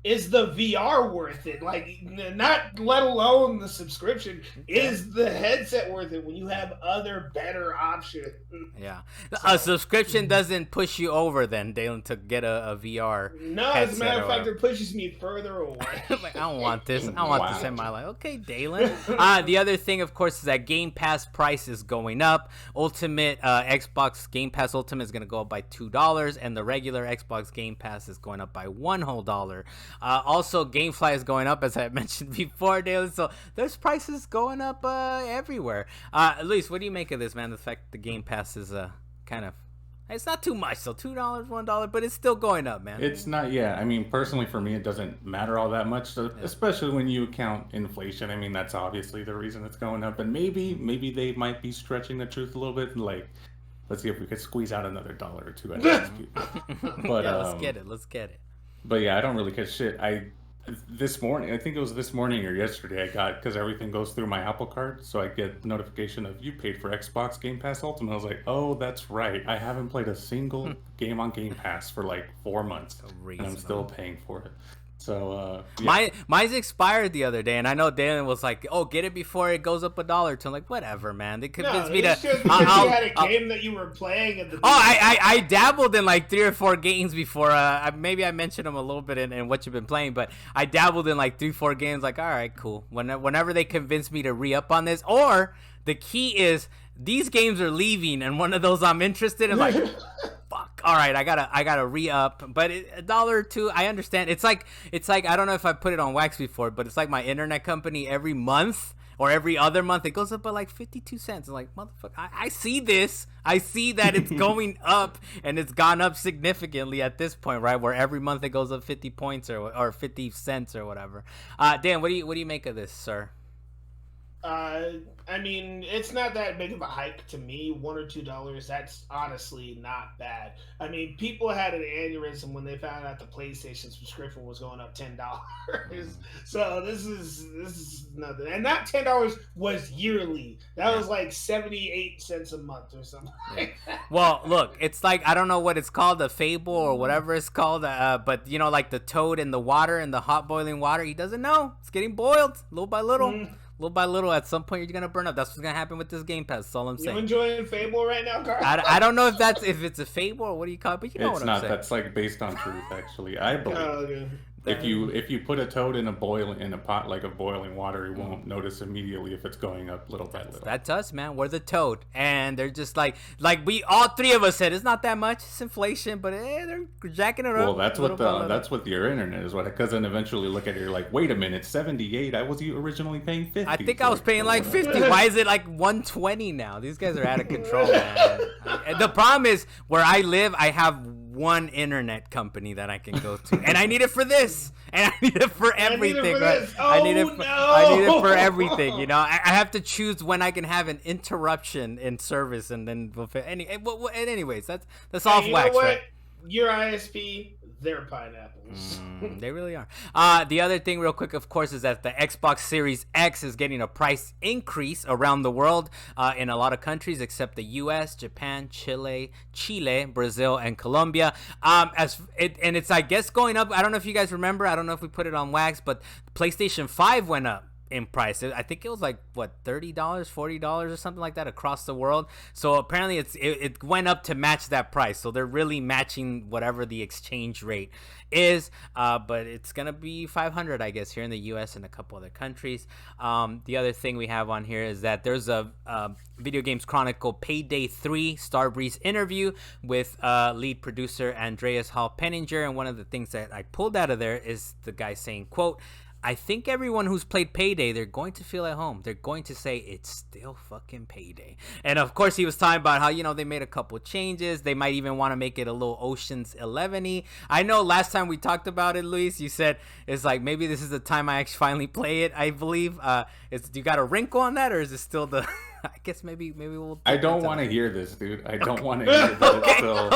Is the VR worth it? Like, not let alone the subscription. Is the headset worth it when you have other better options? Yeah. A subscription doesn't push you over then, Dalan, to get a VR. No, as a matter of fact, it pushes me further away. Like, I don't want this. I don't want this in my life. Okay, Dalan. The other thing, of course, is that Game Pass price is going up. Ultimate Xbox Game Pass Ultimate is going to go up by $2, and the regular Xbox Game Pass is going up by $1 whole. Also, GameFly is going up, as I mentioned before, Dalan. So there's prices going up everywhere. Luis, what do you make of this, man? The fact that the Game Pass is kind of, it's not too much, so $2, $1, but it's still going up, man. It's not, I mean, personally for me, it doesn't matter all that much, especially when you count inflation. I mean, that's obviously the reason it's going up, and maybe they might be stretching the truth a little bit, like, let's see if we could squeeze out another $1 or $2 out of these people. But let's get it. But yeah, I don't really catch shit. This morning, I think it was this morning or yesterday, I got, because everything goes through my Apple Card, so I get notification of you paid for Xbox Game Pass Ultimate. I was like, oh, that's right. I haven't played a single game on Game Pass for like 4 months, and I'm still paying for it. So mine's expired the other day, and I know Dalan was like, "Oh, get it before it goes up $1." So I'm like, whatever, man. They convinced me to. Just because you had a game that you were playing at the. I dabbled in like 3 or 4 games before. Maybe I mentioned them a little bit in what you've been playing, but I dabbled in like 3, 4 games. Like, all right, cool. Whenever they convince me to re-up on this, or the key is these games are leaving, and one of those I'm interested in, like. Fuck. All right, I gotta re-up, but $1 or $2, I understand. It's like I don't know if I put it on wax before, but it's like my internet company every month or every other month it goes up by like 52 cents. I'm like, motherfucker, I see this. I see that it's going up, and it's gone up significantly at this point, right? Where every month it goes up 50 points or 50 cents or whatever. Dan, what do you make of this, sir? I mean, it's not that big of a hike to me. $1 or $2, that's honestly not bad. I mean, people had an aneurysm when they found out the PlayStation subscription was going up $10. So this is nothing. And that $10 was yearly. That was like 78 cents a month or something like that. Well, look, it's like, I don't know what it's called, the Fable or whatever it's called, but you know, like the toad in the water, in the hot boiling water, he doesn't know. It's getting boiled little by little. Little by little, at some point, you're going to burn up. That's what's going to happen with this Game Pass. That's all I'm saying. You enjoying Fable right now, Carl? I don't know if it's a Fable or what do you call it, but you know what I'm saying. It's not. That's like based on truth, actually. I believe. Oh, okay. If you put a toad in a pot like of boiling water, you won't notice immediately if it's going up little by little. That's us, man. We're the toad, and they're just like we all 3 of us said it's not that much. It's inflation, but they're jacking it up. Well, that's what your internet is. Because then eventually look at it, you're like, wait a minute, 78. I was originally paying 50. I think I was paying like 50. Why is it like 120 now? These guys are out of control, man. And the problem is where I live, I have one internet company that I can go to, and I need it for this, and I need it for everything. I need it for everything. You know, I have to choose when I can have an interruption in service, and then anyways, that's off wax, right? Your ISP, they're pineapples. They really are. The other thing real quick, of course, is that the Xbox Series X is getting a price increase around the world in a lot of countries except the US, Japan, Chile, Brazil, and Colombia. It's, I guess, going up. I don't know if you guys remember. I don't know if we put it on wax, but PlayStation 5 went up in price. I think it was like what, $30, $40 or something like that across the world. So apparently it went up to match that price. So they're really matching whatever the exchange rate is. But it's gonna be $500, I guess, here in the US and a couple other countries. The other thing we have on here is that there's a Video Games Chronicle Payday 3 Starbreeze interview with lead producer Andreas Hall Penninger, and one of the things that I pulled out of there is the guy saying, quote, "I think everyone who's played Payday, they're going to feel at home. They're going to say it's still fucking Payday." And of course, he was talking about how, you know, they made a couple changes. They might even want to make it a little Ocean's 11-y. I know last time we talked about it, Luis, you said it's like maybe this is the time I actually finally play it, I believe. You got a wrinkle on that, or is it still the... I guess maybe we'll... I don't want to hear this, dude. I don't want to hear that it's still...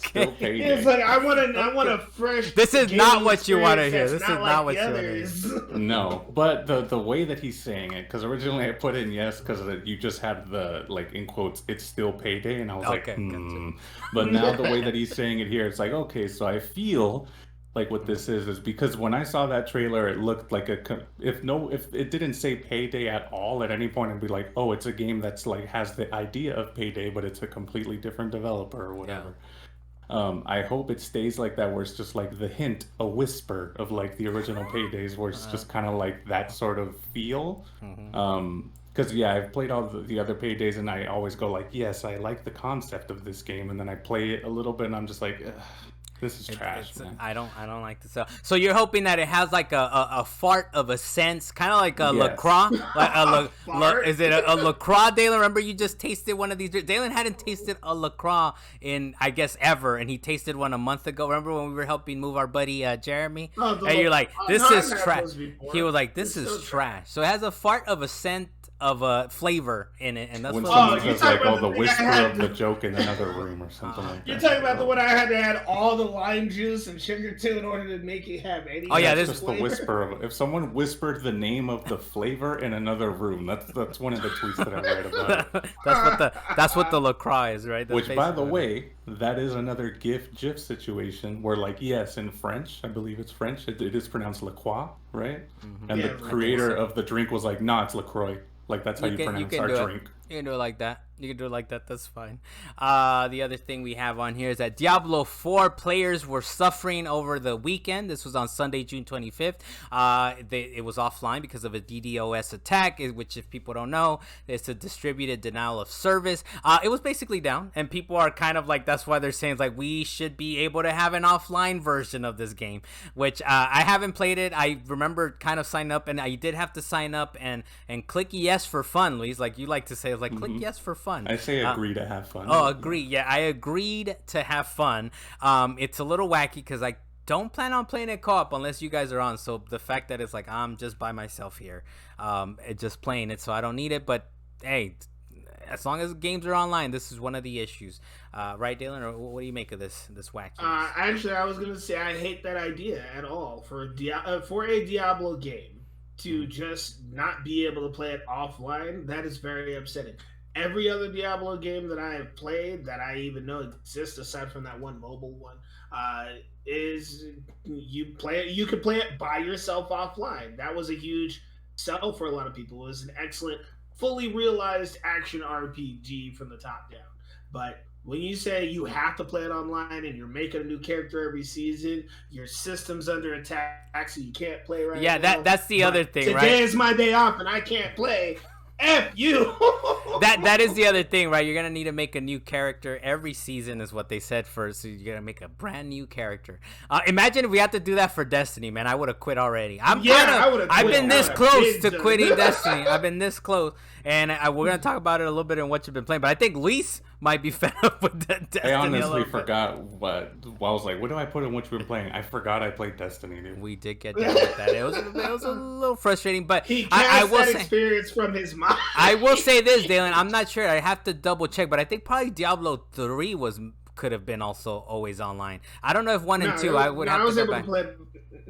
Still Payday. It's like, I want a fresh... This is not what you want to hear. This is not what you want to hear. No, but the way that he's saying it, because originally I put in yes, because you just had the, like, in quotes, it's still Payday, and I was gotcha. But now the way that he's saying it here, it's like, okay, so I feel... like what this is because when I saw that trailer, it looked like if it didn't say Payday at all at any point, I'd be like, oh, it's a game that's like has the idea of Payday, but it's a completely different developer or whatever. Yeah. I hope it stays like that, where it's just like the hint, a whisper of like the original Paydays, where it's just kind of like that sort of feel. Because I've played all the other Paydays, and I always go like, yes, I like the concept of this game, and then I play it a little bit, and I'm just like, ugh. This is trash, man. I don't like this. So you're hoping that it has like a fart of a sense, kind of like a LaCroix, like is it a LaCroix? Dalen, remember you just tasted one of these. Dalen hadn't tasted a LaCroix in, I guess, ever, and he tasted one a month ago. Remember when we were helping move our buddy Jeremy? And you're like, this is trash. He was like, this is trash. So it has a fart of a scent of a flavor in it, and that's when what someone says like, "Oh, the whisper of the joke in another room" or something like that. You're talking about the one I had to add all the lime juice and sugar to in order to make it have any. Oh yeah, this is just the whisper of. If someone whispered the name of the flavor in another room, that's one of the tweets that I read about. that's what the LaCroix is, right? Which, by the way, that is another GIF situation where, like, yes, in French, I believe it's French, it is pronounced LaCroix, right? Mm-hmm. And the creator of the drink was like, "Nah, it's LaCroix." Like, that's how you pronounce our drink. You can do it like that. That's fine. The other thing we have on here is that Diablo IV players were suffering over the weekend. This was on Sunday, June 25th. It was offline because of a DDoS attack, which, if people don't know, it's a distributed denial of service. It was basically down, and people are kind of like, that's why they're saying, like, we should be able to have an offline version of this game, which I haven't played it. I remember kind of signing up, and I did have to sign up and click yes for fun, Luis. Like you like to say, it's like, click yes for fun. I say agree to have fun. Oh, agree. Yeah, I agreed to have fun. It's a little wacky because I don't plan on playing it co-op unless you guys are on. So the fact that it's like I'm just by myself here, just playing it, so I don't need it. But hey, as long as games are online, this is one of the issues, right, Dalan? Or what do you make of this wacky? Actually, I was gonna say I hate that idea at all for a Diablo game to just not be able to play it offline. That is very upsetting. Every other Diablo game that I have played that I even know exists, aside from that one mobile one, is you can play it by yourself offline. That was a huge sell for a lot of people. It was an excellent, fully realized action RPG from the top down. But when you say you have to play it online and you're making a new character every season, your system's under attack, so you can't play right now. Yeah, that's the other thing, right? Today is my day off and I can't play. F you. that is the other thing, right? You're gonna need to make a new character every season, is what they said first. So you're gonna make a brand new character. Imagine if we had to do that for Destiny, man. I would have quit already. I've been this close to quitting Destiny. I've been this close, and we're gonna talk about it a little bit and what you've been playing. But I think Luis might be fed up with Destiny. I honestly forgot what. Well, I was like, what do I put in what you've been playing? I forgot I played Destiny, dude. We did get done with that. It was a little frustrating, but he I will say, experience from his mind. I will say this, Dalan. I'm not sure. I have to double check, but I think probably Diablo 3 was could have been also always online. I don't know if 1 and 2. I would have to go back.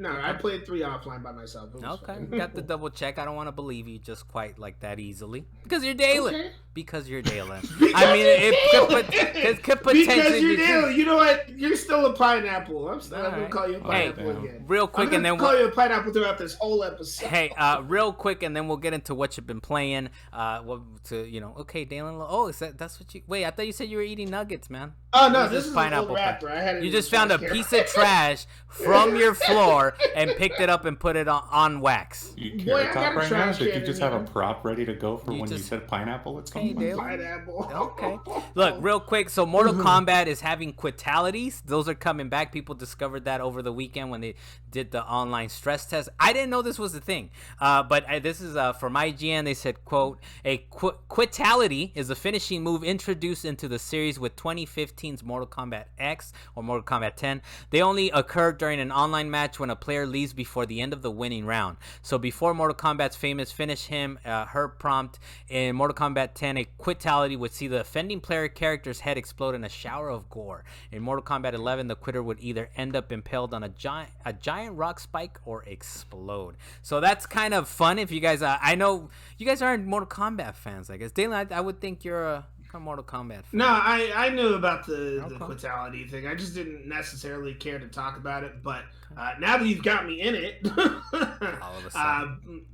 I played 3 offline by myself. Okay, got to double check. I don't want to believe you just quite like that easily because you're Dalan. Okay. Because you're Dalan. I mean, it could potentially because you're Dalan. You know what? You're still a pineapple. I'm gonna call you a pineapple again. Real quick, and then we'll call you a pineapple throughout this whole episode. Hey, real quick, and then we'll get into what you've been playing. Okay, Dalan. Oh, that's what you? Wait, I thought you said you were eating nuggets, man. Oh no, this is pineapple. You just found a piece of trash from your floor and picked it up and put it on wax. You carrot top right now? Did you just have a prop ready to go for when you said pineapple? It's pineapple. Okay. Look, real quick. So Mortal Kombat is having Quitalities. Those are coming back. People discovered that over the weekend when they did the online stress test. I didn't know this was a thing. But this is from IGN. They said, quote, a Quitality is a finishing move introduced into the series with 2015's Mortal Kombat X or Mortal Kombat 10. They only occur during an online match when a player leaves before the end of the winning round. So before Mortal Kombat's famous finish him, her prompt in Mortal Kombat 10, a Quitality would see the offending player character's head explode in a shower of gore. In Mortal Kombat 11, the quitter would either end up impaled on a giant rock spike or explode. So that's kind of fun if you guys, I know you guys aren't Mortal Kombat fans, I guess. Dalan, I would think you're a Mortal Kombat fan. No, I knew about the Quitality thing. I just didn't necessarily care to talk about it. But now that you've got me in it, all of a sudden.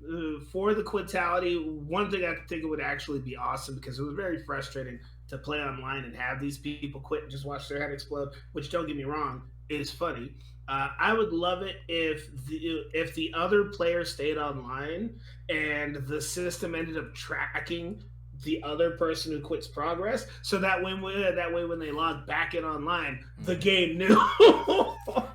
For the Quitality, one thing I think it would actually be awesome because it was very frustrating to play online and have these people quit and just watch their head explode, which, don't get me wrong, is funny. I would love it if the other player stayed online and the system ended up tracking the other person who quits progress, so that way when they log back in online, the game knew.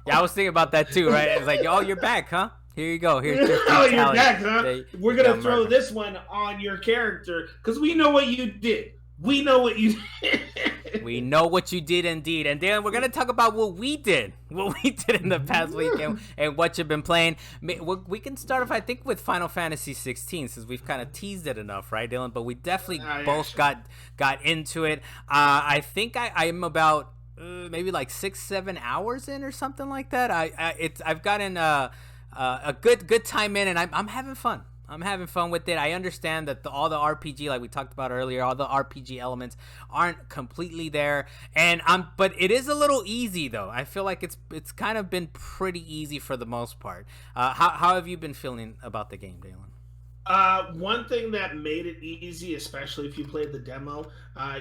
Yeah, I was thinking about that too, right? It's like, oh, you're back, huh? Here you go. Here's your oh, you're back, huh? We're gonna throw this one on your character because we know what you did. We know what you did. We know what you did indeed. And then we're going to talk about what we did in the past week and what you've been playing. We can start off, I think, with Final Fantasy XVI since we've kind of teased it enough, right, Dalan? But we definitely both got into it. I think I am about maybe like 6-7 hours in or something like that. I've gotten a good time in, and I'm having fun. I'm having fun with it. I understand that all the RPG, like we talked about earlier, all the RPG elements aren't completely there, but it is a little easy though. I feel like it's kind of been pretty easy for the most part. How have you been feeling about the game, Dalan? One thing that made it easy, especially if you played the demo,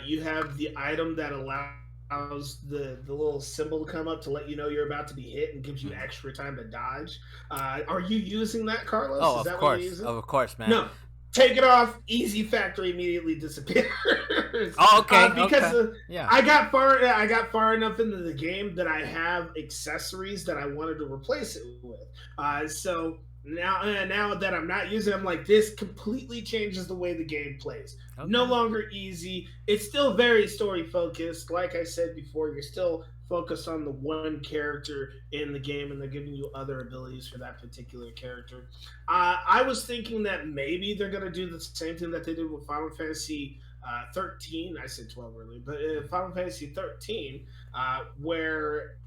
you have the item that allows the little symbol to come up to let you know you're about to be hit and gives you extra time to dodge. Are you using that, Carlos? Oh, of course, man. No, take it off. Easy factory immediately disappears. Oh, okay. Because I got far enough into the game that I have accessories that I wanted to replace it with. So now that I'm not using them, like, this completely changes the way the game plays. Okay. No longer easy. It's still very story focused. Like I said before, you're still focused on the one character in the game, and they're giving you other abilities for that particular character. I was thinking that maybe they're going to do the same thing that they did with Final Fantasy 13. I said 12 earlier, but Final Fantasy 13, where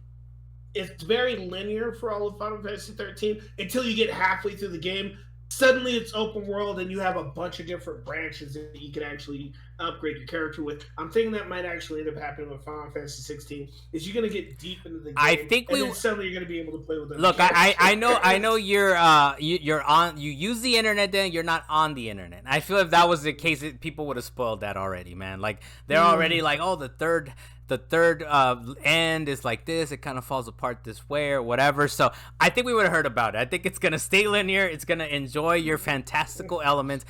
it's very linear for all of Final Fantasy 13 until you get halfway through the game. Suddenly it's open world and you have a bunch of different branches that you can actually upgrade your character with. I'm thinking that might actually end up happening with Final Fantasy 16. Is you're going to get deep into the game. I think and then suddenly you're going to be able to play with them. Look, I know you're on. You use the internet, then you're not on the internet. I feel if that was the case, people would have spoiled that already, man. Like they're already like, oh, the third end is like this, it kind of falls apart this way or whatever. So I think we would have heard about it. I think it's gonna stay linear. It's gonna enjoy your fantastical elements.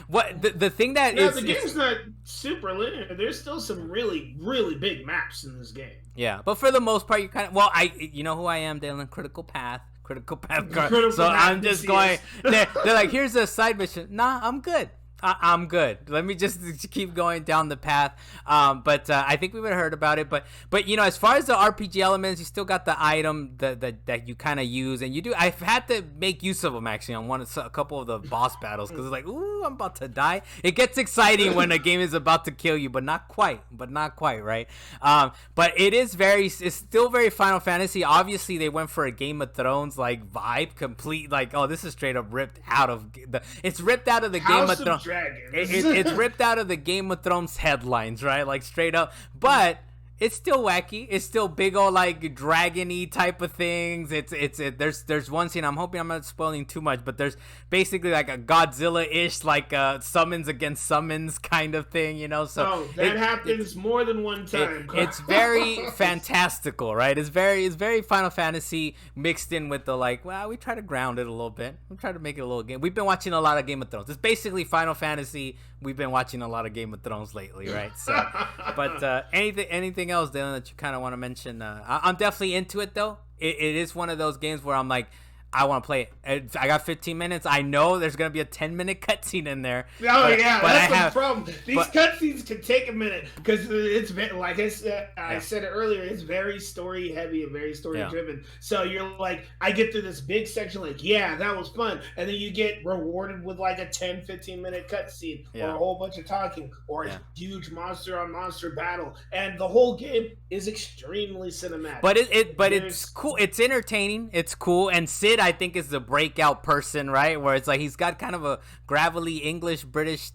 The thing that is the game's not super linear. There's still some really, really big maps in this game. Yeah, but for the most part, you kind of you know who I am, Dalan. Critical Path. So I'm just going. They're like, here's a side mission. Nah, I'm good. I'm good. Let me just keep going down the path. But I think we would have heard about it. But as far as the RPG elements, you still got the item that you kind of use, and you do. I've had to make use of them actually on a couple of the boss battles because it's like, ooh, I'm about to die. It gets exciting when a game is about to kill you, but not quite. Right? But it's still very Final Fantasy. Obviously, they went for a Game of Thrones like vibe, complete like, oh, this is straight up ripped out of the. It's ripped out of the Game of Thrones. It's ripped out of the Game of Thrones headlines, right? Like straight up. But it's still wacky. It's still big old like dragon-y type of things. There's one scene. I'm hoping I'm not spoiling too much, but there's basically like a Godzilla-ish like summons against summons kind of thing, So that happens more than one time. It's very fantastical, right? It's very Final Fantasy mixed in with the like. Well, we try to ground it a little bit. We try to make it a little game. We've been watching a lot of Game of Thrones. It's basically Final Fantasy. We've been watching a lot of Game of Thrones lately, right? So, but anything else, Dylan, that you kind of want to mention? I'm definitely into it though. It is one of those games where I'm like, I want to play it. I got 15 minutes. I know there's going to be a 10-minute cutscene in there. Oh, yeah. That's the problem. These cutscenes can take a minute because it's, like I said it earlier, it's very story-heavy and very story-driven. Yeah. So you're like, I get through this big section like, yeah, that was fun. And then you get rewarded with like a 10, 15-minute cutscene or a whole bunch of talking or a huge monster-on-monster battle. And the whole game is extremely cinematic. But it's cool. It's entertaining. It's cool. And Sid, I think, is the breakout person, right? Where it's like he's got kind of a gravelly English,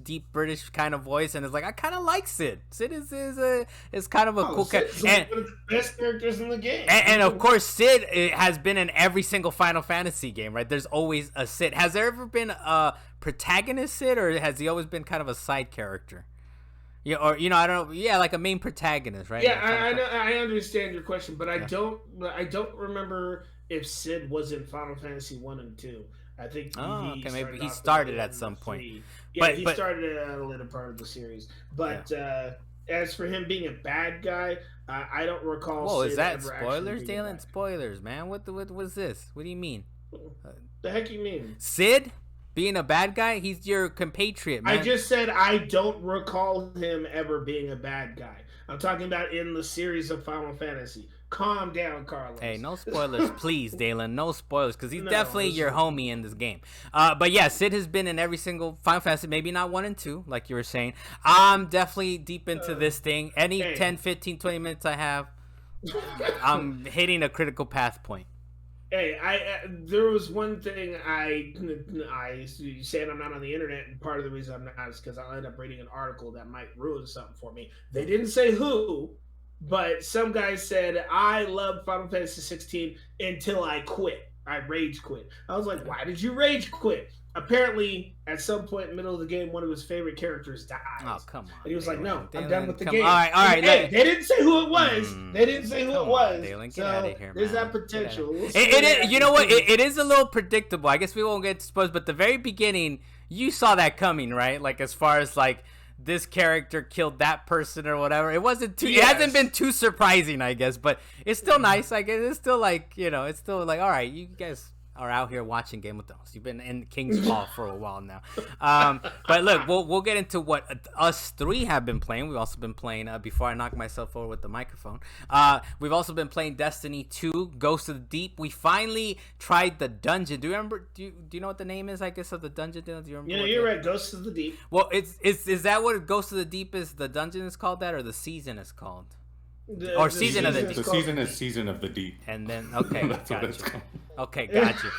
deep British kind of voice, and it's like I kind of like Sid. Sid is kind of a cool character, and one of the best characters in the game. And of course, Sid has been in every single Final Fantasy game, right? There's always a Sid. Has there ever been a protagonist Sid, or has he always been kind of a side character? Yeah, or I don't know. Yeah, like a main protagonist, right? Yeah, I know. I understand your question, but I don't remember if Sid was in Final Fantasy 1 and 2. I think maybe he started at some point. Yeah, he started at a later part of the series. But as for him being a bad guy, I don't recall. Whoa, Sid is that ever spoilers, Dalan? Spoilers, man. What was this? What do you mean? The heck you mean? Sid being a bad guy? He's your compatriot, man. I just said I don't recall him ever being a bad guy. I'm talking about in the series of Final Fantasy. Calm down, Carlos. Hey, no spoilers, please, Dalan. No spoilers, because he's definitely your homie in this game. But yeah, Sid has been in every single Final Fantasy, maybe not 1 and 2, like you were saying. I'm definitely deep into this thing. Any 10, 15, 20 minutes I have, I'm hitting a critical path point. Hey, there was one thing I said I'm not on the internet, and part of the reason I'm not is because I'll end up reading an article that might ruin something for me. They didn't say who, but some guy said, I love Final Fantasy 16 until I quit. I rage quit. I was like, why did you rage quit? Apparently, at some point in the middle of the game, one of his favorite characters dies. Oh, come on. And he was like, no, I'm done with the game. All right. Hey, they didn't say who it was. They didn't say who it was. Dalan, so out of here, there's that potential. You know what? It is a little predictable. I guess we won't get exposed, but the very beginning, you saw that coming, right? Like, as far as, like, this character killed that person or whatever. It wasn't too. Yes. It hasn't been too surprising, I guess, but it's still nice. I guess it's still like it's still like, all right, you guys are out here watching Game of Thrones. You've been in King's Fall for a while now. But look, we'll get into what us three have been playing. We've also been playing, before I knock myself over with the microphone, we've also been playing Destiny 2, Ghost of the Deep. We finally tried the dungeon. Do you remember? Do you know what the name is, I guess, of the dungeon? Do you remember? Yeah, you're right. Ghost of the Deep. Well, is that what Ghost of the Deep is? The dungeon is called that, or the season is called? Season of the Deep. The season is Season of the Deep. And then, okay, got you. Okay, got you.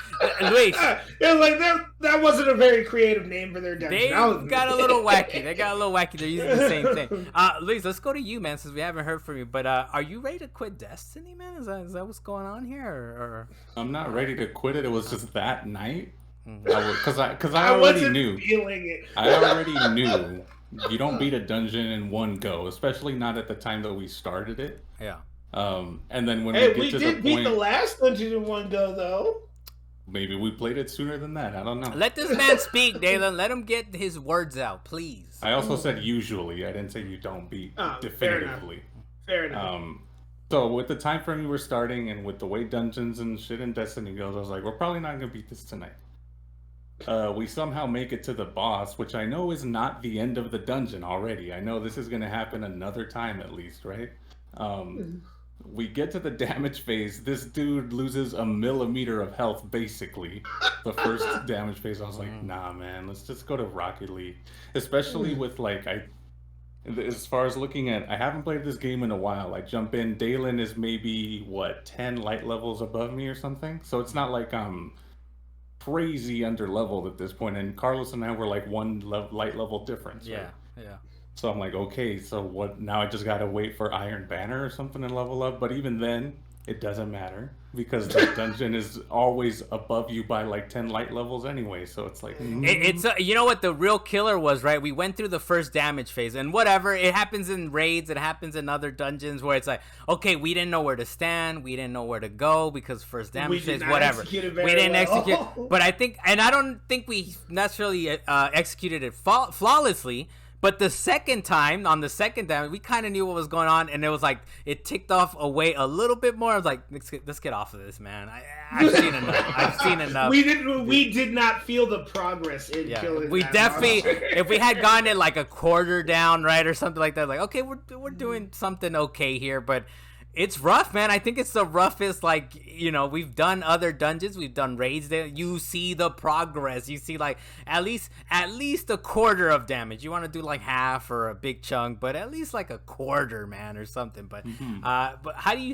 Luis. Yeah, like that wasn't a very creative name for their dungeon. They got a little wacky. They're using the same thing. Luis, let's go to you, man, since we haven't heard from you. But are you ready to quit Destiny, man? Is that what's going on here? Or? I'm not ready to quit it. It was just that night. Because I already knew. Feeling it. I already knew. You don't beat a dungeon in one go, especially not at the time that we started it. Yeah. And then when we get to the point... we did beat the last dungeon in one go, though. Maybe we played it sooner than that. I don't know. Let this man speak, Dalan. Let him get his words out, please. I also said usually. I didn't say you don't beat definitively. Fair enough. So with the time frame we were starting and with the way dungeons and shit in Destiny goes, I was like, we're probably not going to beat this tonight. we somehow make it to the boss, which I know is not the end of the dungeon already. I know this is going to happen another time at least, right? Um, we get to the damage phase. This dude loses a millimeter of health, basically. The first damage phase, I was like, nah, man, let's just go to Rocket League. Especially with, like, as far as looking at, I haven't played this game in a while. I jump in, Dalan is maybe, 10 light levels above me or something? So it's not like I'm crazy under leveled at this point, and Carlos and I were like one light level difference. Yeah, right? yeah. So I'm like, okay, so what? Now I just gotta wait for Iron Banner or something to level up. But even then, it doesn't matter because the dungeon is always above you by like 10 light levels anyway. So it's like, It's you know what the real killer was, right? We went through the first damage phase, and whatever, it happens in raids, it happens in other dungeons where it's like, okay, we didn't know where to stand, we didn't know where to go because first damage phase, whatever. We didn't execute, but I think, and I don't think we necessarily executed it flawlessly. But the second time, on the second damage, we kind of knew what was going on, and it was like, it ticked off away a little bit more. I was like, let's get off of this, man. I've seen enough. I've seen enough. We did not feel the progress in killing we that definitely, monster. if we had gotten it like a quarter down, right, or something like that, like, okay, we're doing something okay here, but it's rough, man. I think it's the roughest, like, you know, we've done other dungeons, we've done raids there. You see the progress. You see, like, at least a quarter of damage. You want to do like half or a big chunk, but at least like a quarter, man, or something. But but how'd you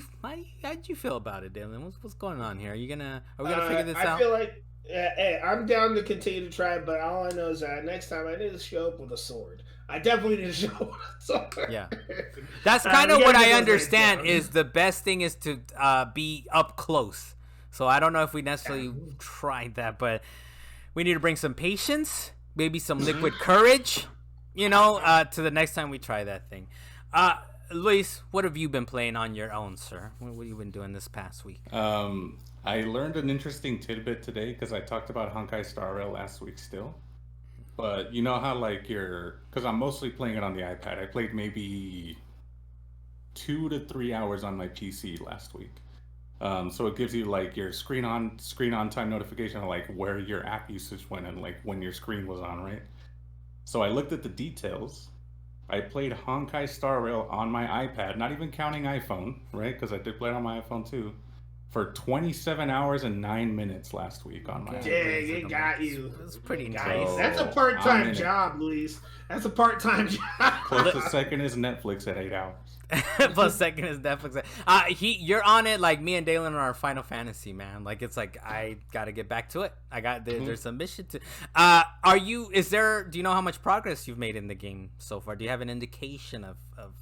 feel about it, Dylan? What's going on here? Are we gonna figure this out? I feel like hey, I'm down to continue to try, but all I know is that next time I need to show up with a sword. I definitely need to show up with a sword. Yeah. That's kind of what I understand is the best thing is to be up close. So I don't know if we necessarily tried that, but we need to bring some patience, maybe some liquid courage, you know, to the next time we try that thing. Luis, what have you been playing on your own, sir? What have you been doing this past week? I learned an interesting tidbit today because I talked about Honkai Star Rail last week still. But you know how like because I'm mostly playing it on the iPad. I played maybe 2 to 3 hours on my PC last week. So it gives you like your screen on time notification of like where your app usage went and like when your screen was on, right? So I looked at the details. I played Honkai Star Rail on my iPad, not even counting iPhone, right? Because I did play it on my iPhone too, for 27 hours and 9 minutes last week on my Dang, it got you. It's pretty Nice. nice. That's a part-time job, Luis. That's a part-time job. Closest second is Netflix at 8 hours. Plus second is Netflix. You're on it like me and Dalan on our Final Fantasy, man. Like it's like I gotta get back to it. There's some mission to. Do you know how much progress you've made in the game so far? Do you have an indication of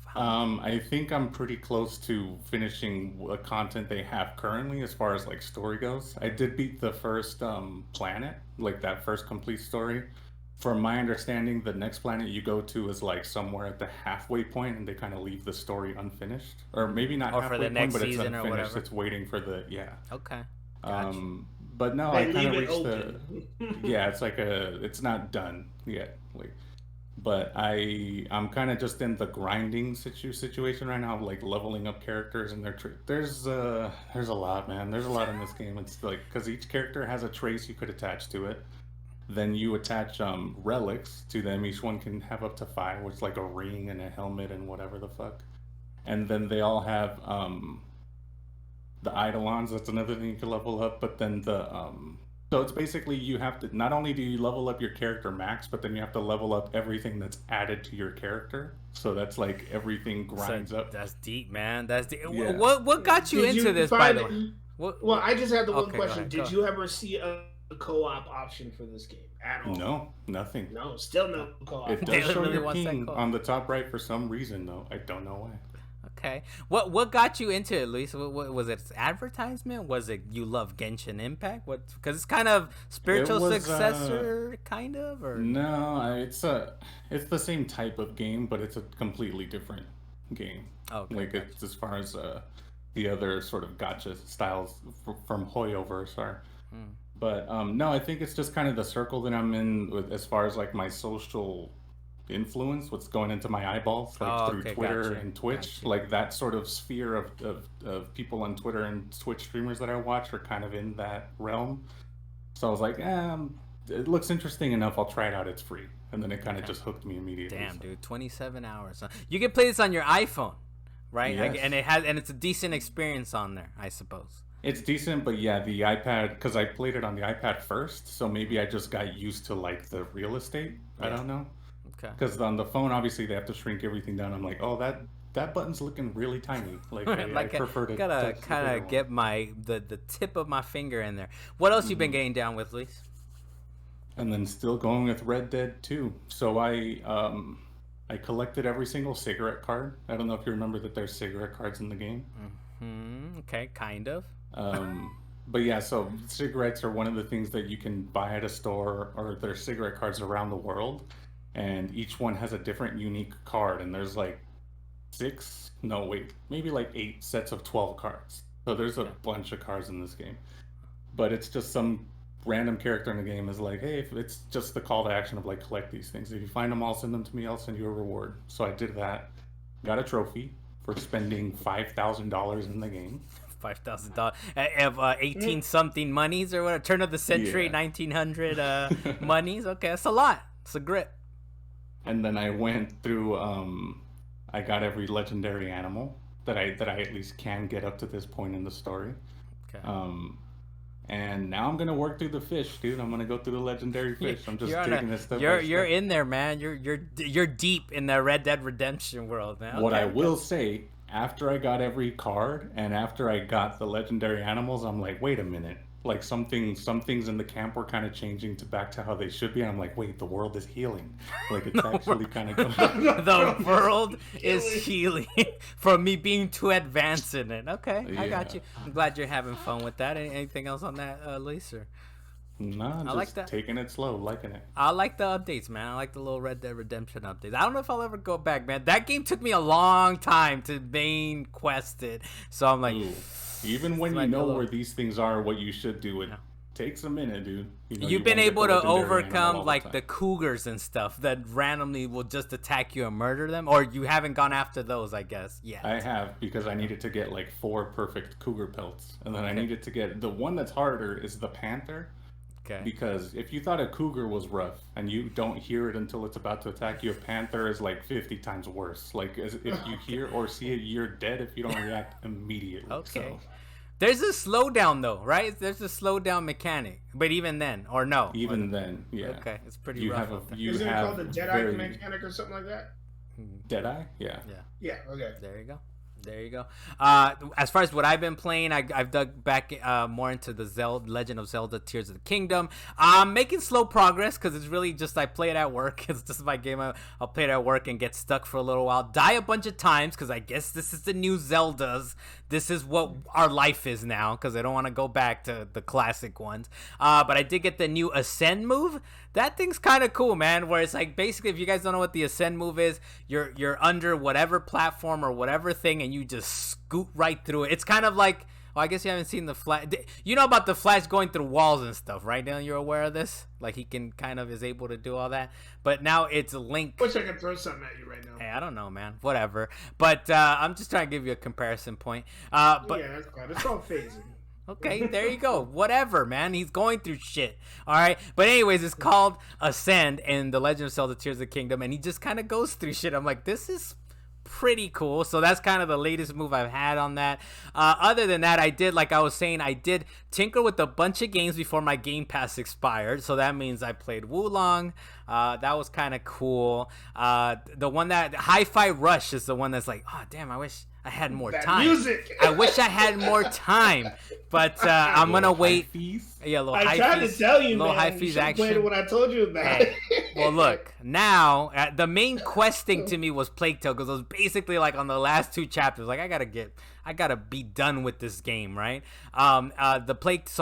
how? I think I'm pretty close to finishing the content they have currently as far as like story goes. I did beat the first planet, like that first complete story. From my understanding, the next planet you go to is like somewhere at the halfway point, and they kind of leave the story unfinished, or maybe not Or halfway for the next point, but it's season or unfinished. whatever. It's waiting for the Okay. Gotcha. But no, They I kind of leave it reached open. yeah, it's like it's not done yet, like. But I'm kind of just in the grinding situation right now, like leveling up characters and there's a lot, man. There's a lot in this game. It's like because each character has a trace you could attach to it. Then you attach relics to them. Each one can have up to 5, which is like a ring and a helmet and whatever the fuck. And then they all have the Eidolons. That's another thing you can level up. But then so it's basically you have to not only do you level up your character max, but then you have to level up everything that's added to your character. So that's like everything grinds up. That's deep, man. That's deep. Yeah. What got you into this, by the way? Well, I just had the one Okay, question. go ahead. Did you ever see a co-op option for this game at all? No, nothing. No, still no co-op. It They does show really your want that king co-op. on the top right for some reason, though. I don't know why. Okay. What got you into it, Luis? What was it? Advertisement? Was it you love Genshin Impact? What? Because it's kind of spiritual successor, kind of, or no? It's the same type of game, but it's a completely different game. Okay, like gotcha. it's as far as the other sort of gacha styles from Hoyoverse are. But no, I think it's just kind of the circle that I'm in with, as far as like my social influence, what's going into my eyeballs, like through Twitter gotcha. and Twitch. Gotcha. Like that sort of sphere of people on Twitter and Twitch streamers that I watch are kind of in that realm. So I was like, it looks interesting enough. I'll try it out. It's free, and then it kind of just hooked me immediately. Damn, dude, 27 hours. You can play this on your iPhone, right? Yes. And it's a decent experience on there, I suppose. It's decent, but yeah, the iPad, because I played it on the iPad first, so maybe I just got used to like the real estate. I don't know. Okay. Because on the phone, obviously they have to shrink everything down. I'm like, oh, that button's looking really tiny. Like, I prefer to gotta kind of get the tip of my finger in there. What else you been getting down with, Luis? And then still going with Red Dead 2. So I collected every single cigarette card. I don't know if you remember that there's cigarette cards in the game. Okay, kind of. But yeah, so cigarettes are one of the things that you can buy at a store, or there's cigarette cards around the world, and each one has a different unique card, and there's like maybe like 8 sets of 12 cards. So there's a bunch of cards in this game. But it's just some random character in the game is like, hey, if it's just the call to action of like, collect these things. If you find them all, send them to me, I'll send you a reward. So I did that. Got a trophy for spending $5,000 in the game. $5,000 of 18 something monies or what? Turn of the century, 1900 monies. Okay, that's a lot. It's a grip. And then I went through. I got every legendary animal that I at least can get up to this point in the story. Okay. And now I'm gonna work through the fish, dude. I'm gonna go through the legendary fish. I'm just taking this stuff. You're in there, man. You're deep in the Red Dead Redemption world, man. What I will say, after I got every card and after I got the legendary animals, I'm like, wait a minute. Like some things in the camp were kind of changing back to how they should be. And I'm like, wait, the world is healing. Like it's actually kind of going. The world is healing from me being too advanced in it. Okay, I got you. I'm glad you're having fun with that. Anything else on that, Lisa? Nah, just like that. Taking it slow, liking it. I like the updates, man. I like the little Red Dead Redemption updates. I don't know if I'll ever go back, man. That game took me a long time to main quest it. So I'm like... Ooh. Even when you know where these things are, what you should do, it takes a minute, dude. You've been able to overcome like the cougars and stuff that randomly will just attack you and murder them, or you haven't gone after those, I guess. Yeah, I have, because I needed to get like 4 perfect cougar pelts, and then I needed to get the one that's harder is the panther. Okay. Because if you thought a cougar was rough and you don't hear it until it's about to attack you, a panther is like 50 times worse. Like if you hear or see it, you're dead if you don't react immediately. Okay. So. There's a slowdown though, right? There's a slowdown mechanic, but even then, or no? Even then, yeah. Okay, it's pretty rough. Isn't it called the Jedi mechanic or something like that? Jedi? Yeah. Yeah. Okay. There you go. There you go. As far as what I've been playing, I've dug back more into the Legend of Zelda Tears of the Kingdom. I'm making slow progress because it's really just I play it at work. It's just my game. I'll play it at work and get stuck for a little while. Die a bunch of times because I guess this is the new Zeldas. This is what our life is now because I don't want to go back to the classic ones. But I did get the new Ascend move. That thing's kind of cool, man, where it's like basically if you guys don't know what the Ascend move is, you're under whatever platform or whatever thing and you just scoot right through it. It's kind of like, I guess you haven't seen the Flash. You know about the Flash going through walls and stuff, right? Dylan, you're aware of this? Like he can kind of is able to do all that. But now it's Link. Wish I could throw something at you right now. Hey, I don't know, man. Whatever. But I'm just trying to give you a comparison point. But yeah, that's fine. It's called phasing. Okay, there you go. Whatever, man. He's going through shit. All right. But anyways, it's called Ascend in The Legend of Zelda Tears of the Kingdom. And he just kind of goes through shit. I'm like, this is pretty cool. So that's kind of the latest move I've had on that. Other than that, I did, like I was saying, I did tinker with a bunch of games before my Game Pass expired. So that means I played Wulong. That was kind of cool. The one that Hi-Fi Rush is the one that's like, oh, damn, I wish I had more time. Music. I wish I had more time, but I'm gonna wait. Yeah, little I high tried fees, to tell you, little man. high You fees should have played it action. when I told you about Hey, it. well, look now. The main quest thing to me was Plague Tale because it was basically like on the last 2 chapters. Like I gotta be done with this game, right? So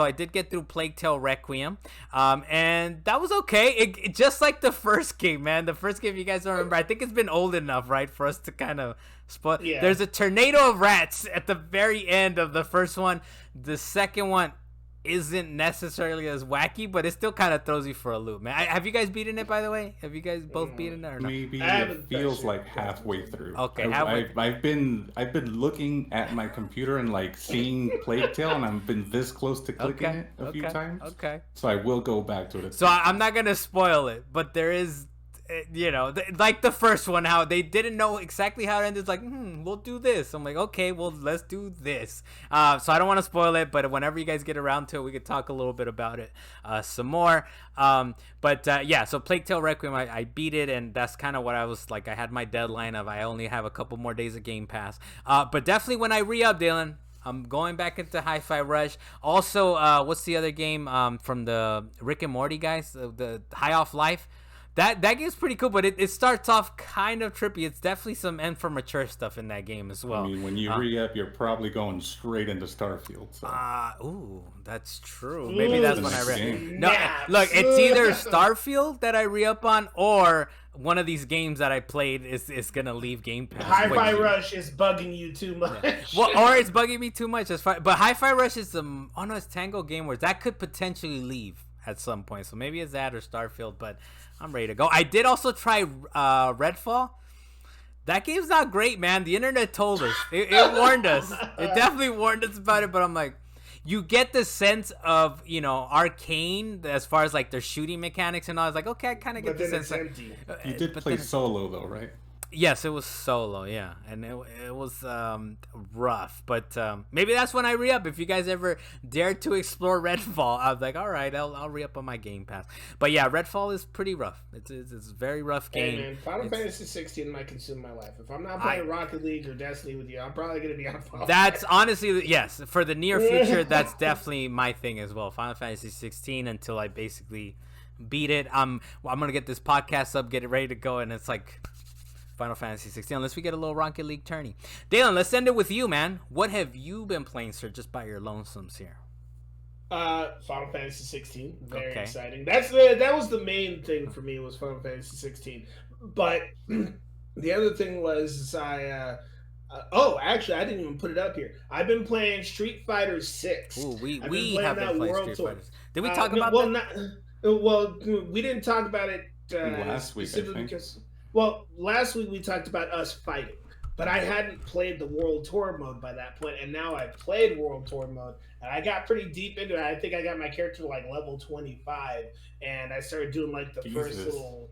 I did get through Plague Tale Requiem, and that was okay. It just like the first game, man. The first game, if you guys don't remember, I think it's been old enough, right, for us to kind of spoil. Yeah. There's a tornado of rats at the very end of the first one. The second one, isn't necessarily as wacky, but it still kind of throws you for a loop, man. Have you guys beaten it, by the way? Have you guys both beaten it or not? Maybe it feels like halfway through. Okay, I've been looking at my computer and like seeing Plague Tale, and I've been this close to clicking it a few times. Okay. So I will go back to it. So I'm not gonna spoil it, but there is, like the first one, how they didn't know exactly how it ended. It's like, we'll do this. I'm like, okay, well, let's do this. So I don't want to spoil it, but whenever you guys get around to it, we could talk a little bit about it some more. So Plague Tale Requiem, I beat it, and that's kind of what I was like. I had my deadline of I only have a couple more days of Game Pass. But definitely when I re-up, Dalan, I'm going back into Hi-Fi Rush. Also, what's the other game from the Rick and Morty guys? The High Off Life. That game's pretty cool, but it starts off kind of trippy. It's definitely some end for mature stuff in that game as well. I mean, when you re-up, you're probably going straight into Starfield. So. That's true. Maybe that's when I re-up. No, Yes. look, it's either Starfield that I re-up on, or one of these games that I played is gonna leave Game Pass. Hi-Fi Rush is bugging you too much. Yeah. Well, or it's bugging me too much. That's fine. But Hi-Fi Rush is it's Tango Gameworks. That could potentially leave at some point. So maybe it's that or Starfield, but I'm ready to go. I did also try Redfall. That game's not great, man. The internet told us. It warned us. It definitely warned us about it, but I'm like, you get the sense of, Arcane as far as like their shooting mechanics and all. I was like, okay, I kind of get the sense. It's empty. You did play solo though, right? Yes, it was solo, yeah, and it was rough, but maybe that's when I re-up. If you guys ever dare to explore Redfall, I was like, all right, I'll re-up on my Game Pass. But yeah, Redfall is pretty rough. It's a very rough game. Hey man, Final Fantasy 16 might consume my life. If I'm not playing Rocket League or Destiny with you, I'm probably gonna be on Final. That's honestly, yes, for the near future, that's definitely my thing as well. Final Fantasy 16 until I basically beat it. I'm gonna get this podcast up, get it ready to go, and it's like Final Fantasy 16, unless we get a little Rocket League tourney. Dalan, let's end it with you, man. What have you been playing, sir, just by your lonesomes here? Final Fantasy 16, very exciting. That was the main thing for me, was Final Fantasy 16. But the other thing was actually, I didn't even put it up here. I've been playing Street Fighter 6. Ooh, we have been playing Street Fighter. Did we talk about that? We didn't talk about it last week, I think. Because, well, last week we talked about us fighting, but I hadn't played the World Tour mode by that point, and now I've played World Tour mode, and I got pretty deep into it. I think I got my character to like level 25, and I started doing like the first little...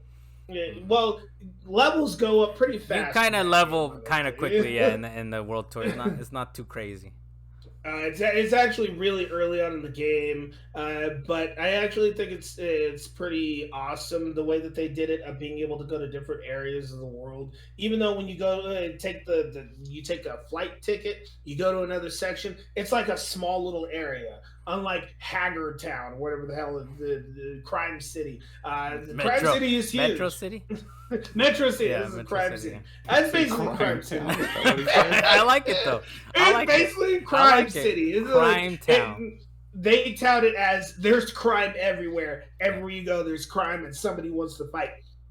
Well, levels go up pretty fast. You kind of level kind of quickly, yeah, in the World Tour. It's not too crazy. It's actually really early on in the game, but I actually think it's pretty awesome the way that they did it, of being able to go to different areas of the world. Even though when you go take you take a flight ticket, you go to another section, it's like a small little area. Unlike Haggard Town, whatever the hell, the crime city. Crime city is huge. Metro City? Metro City. Yeah, this is Metro crime City. city. That's basically crime city. I like it though. It's basically crime city. It's crime town. They tout it as there's crime everywhere. Everywhere you go, there's crime, and somebody wants to fight.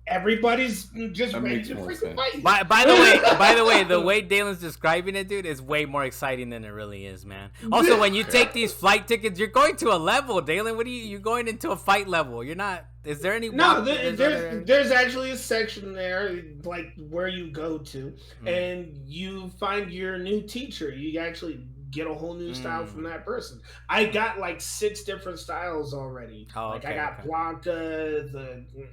Everybody's just ready to freaking fight. By the way, the way Dalan's describing it, dude, is way more exciting than it really is, man. Also, when you take these flight tickets, you're going to a level, Dalan. You're going into a fight level. You're not. Is there any? No, there's actually a section there, like where you go to, and you find your new teacher. You actually get a whole new style from that person. I got like 6 different styles already. I got Blanca,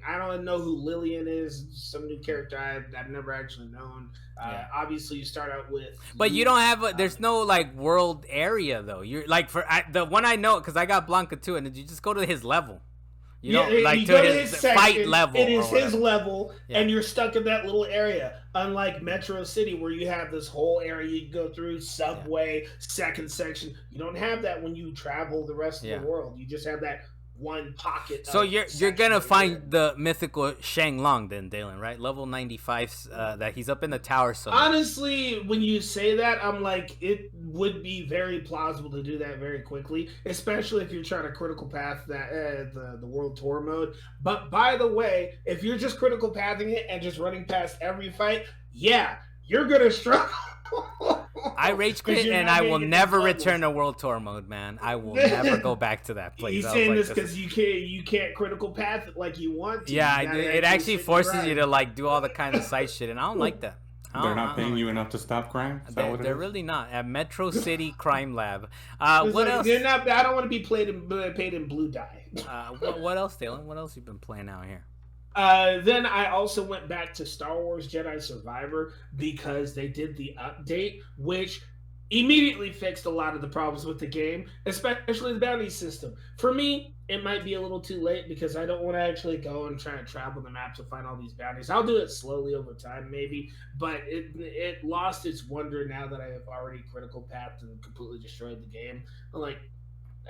I don't know who Lillian is, some new character I've never actually known. Obviously you start out with, but you don't have there's no like world area though. You're like the one I know, because I got Blanca too, and you just go to his level. You go to his section, fight level. It is his level, and you're stuck in that little area. Unlike Metro City, where you have this whole area you go through, subway, second section. You don't have that when you travel the rest of the world. You just have that one pocket. So you're gonna find the mythical Shenlong then, Dalan, right? Level 95, that he's up in the tower somewhere. Honestly, when you say that, I'm like, it would be very plausible to do that very quickly, especially if you're trying to critical path that the World Tour mode. But by the way, if you're just critical pathing it and just running past every fight, you're gonna struggle. I rage quit, and I will never return to World Tour mode, man. I will never go back to that place. He's saying this because you can't critical path it like you want to. Yeah, it actually forces you to like do all the kind of side shit, and I don't like that. They're not paying you enough to stop crime? They're really not. At Metro City Crime Lab. What else? They're not, I don't want to be paid in blue dye. What else, Dalan? What else you been playing out here? Then I also went back to Star Wars Jedi Survivor because they did the update, which immediately fixed a lot of the problems with the game, especially the bounty system. For me, it might be a little too late because I don't want to actually go and try to travel the map to find all these bounties. I'll do it slowly over time, maybe, but it lost its wonder now that I have already critical pathed and completely destroyed the game. Like,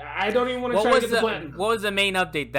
I don't even want to try to get the platinum. What was the main update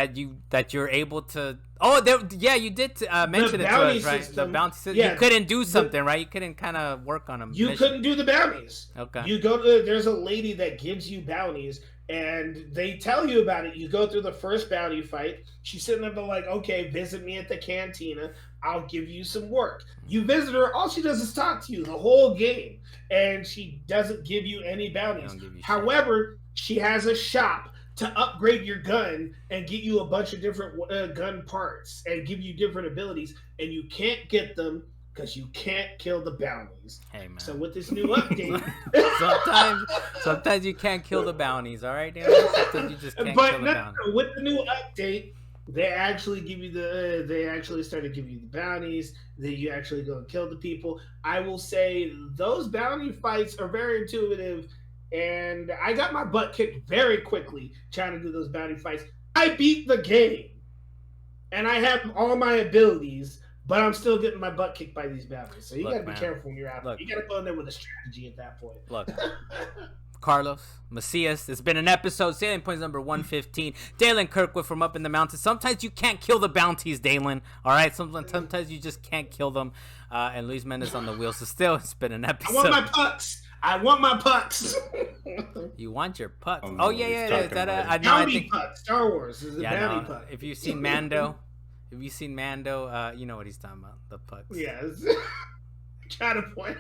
that you're able to? Oh, you did mention it to us, right? The bounty system. Yeah, you couldn't do something, right? You couldn't kind of work on them. You couldn't do the bounties. Okay. You go to there's a lady that gives you bounties, and they tell you about it. You go through the first bounty fight. She's sitting there like, okay, visit me at the cantina. I'll give you some work. You visit her. All she does is talk to you the whole game, and she doesn't give you any bounties. However, she has a shop to upgrade your gun and get you a bunch of different gun parts and give you different abilities, and you can't get them because you can't kill the bounties. Hey, man. So with this new update, sometimes you can't kill the bounties. All right, sometimes you just can't kill the bounties. With the new update, they actually give you they actually started giving you the bounties. That you actually go and kill the people. I will say those bounty fights are very intuitive. And I got my butt kicked very quickly trying to do those bounty fights. I beat the game. And I have all my abilities, but I'm still getting my butt kicked by these bounties. So you got to be careful when you're out there. You got to go in there with a strategy at that point. Look, Carlos, Macias, it's been an episode, Salient Points number 115. Dalan Kirkwood from Up in the Mountains. Sometimes you can't kill the bounties, Dalan. All right? Sometimes you just can't kill them. And Luis Mendez on the wheel. So still, it's been an episode. I want my pucks. You want your pucks? Oh yeah. Is that a bounty pucks? Star Wars is a bounty puck. If you've seen Mando, you know what he's talking about. The pucks. Yes. Try to point.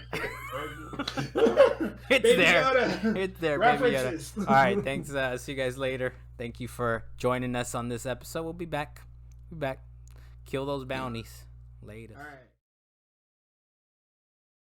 It's Baby there. Yoda. It's there, References. Baby Yoda. All right, thanks. See you guys later. Thank you for joining us on this episode. We'll be back. Kill those bounties later. All right.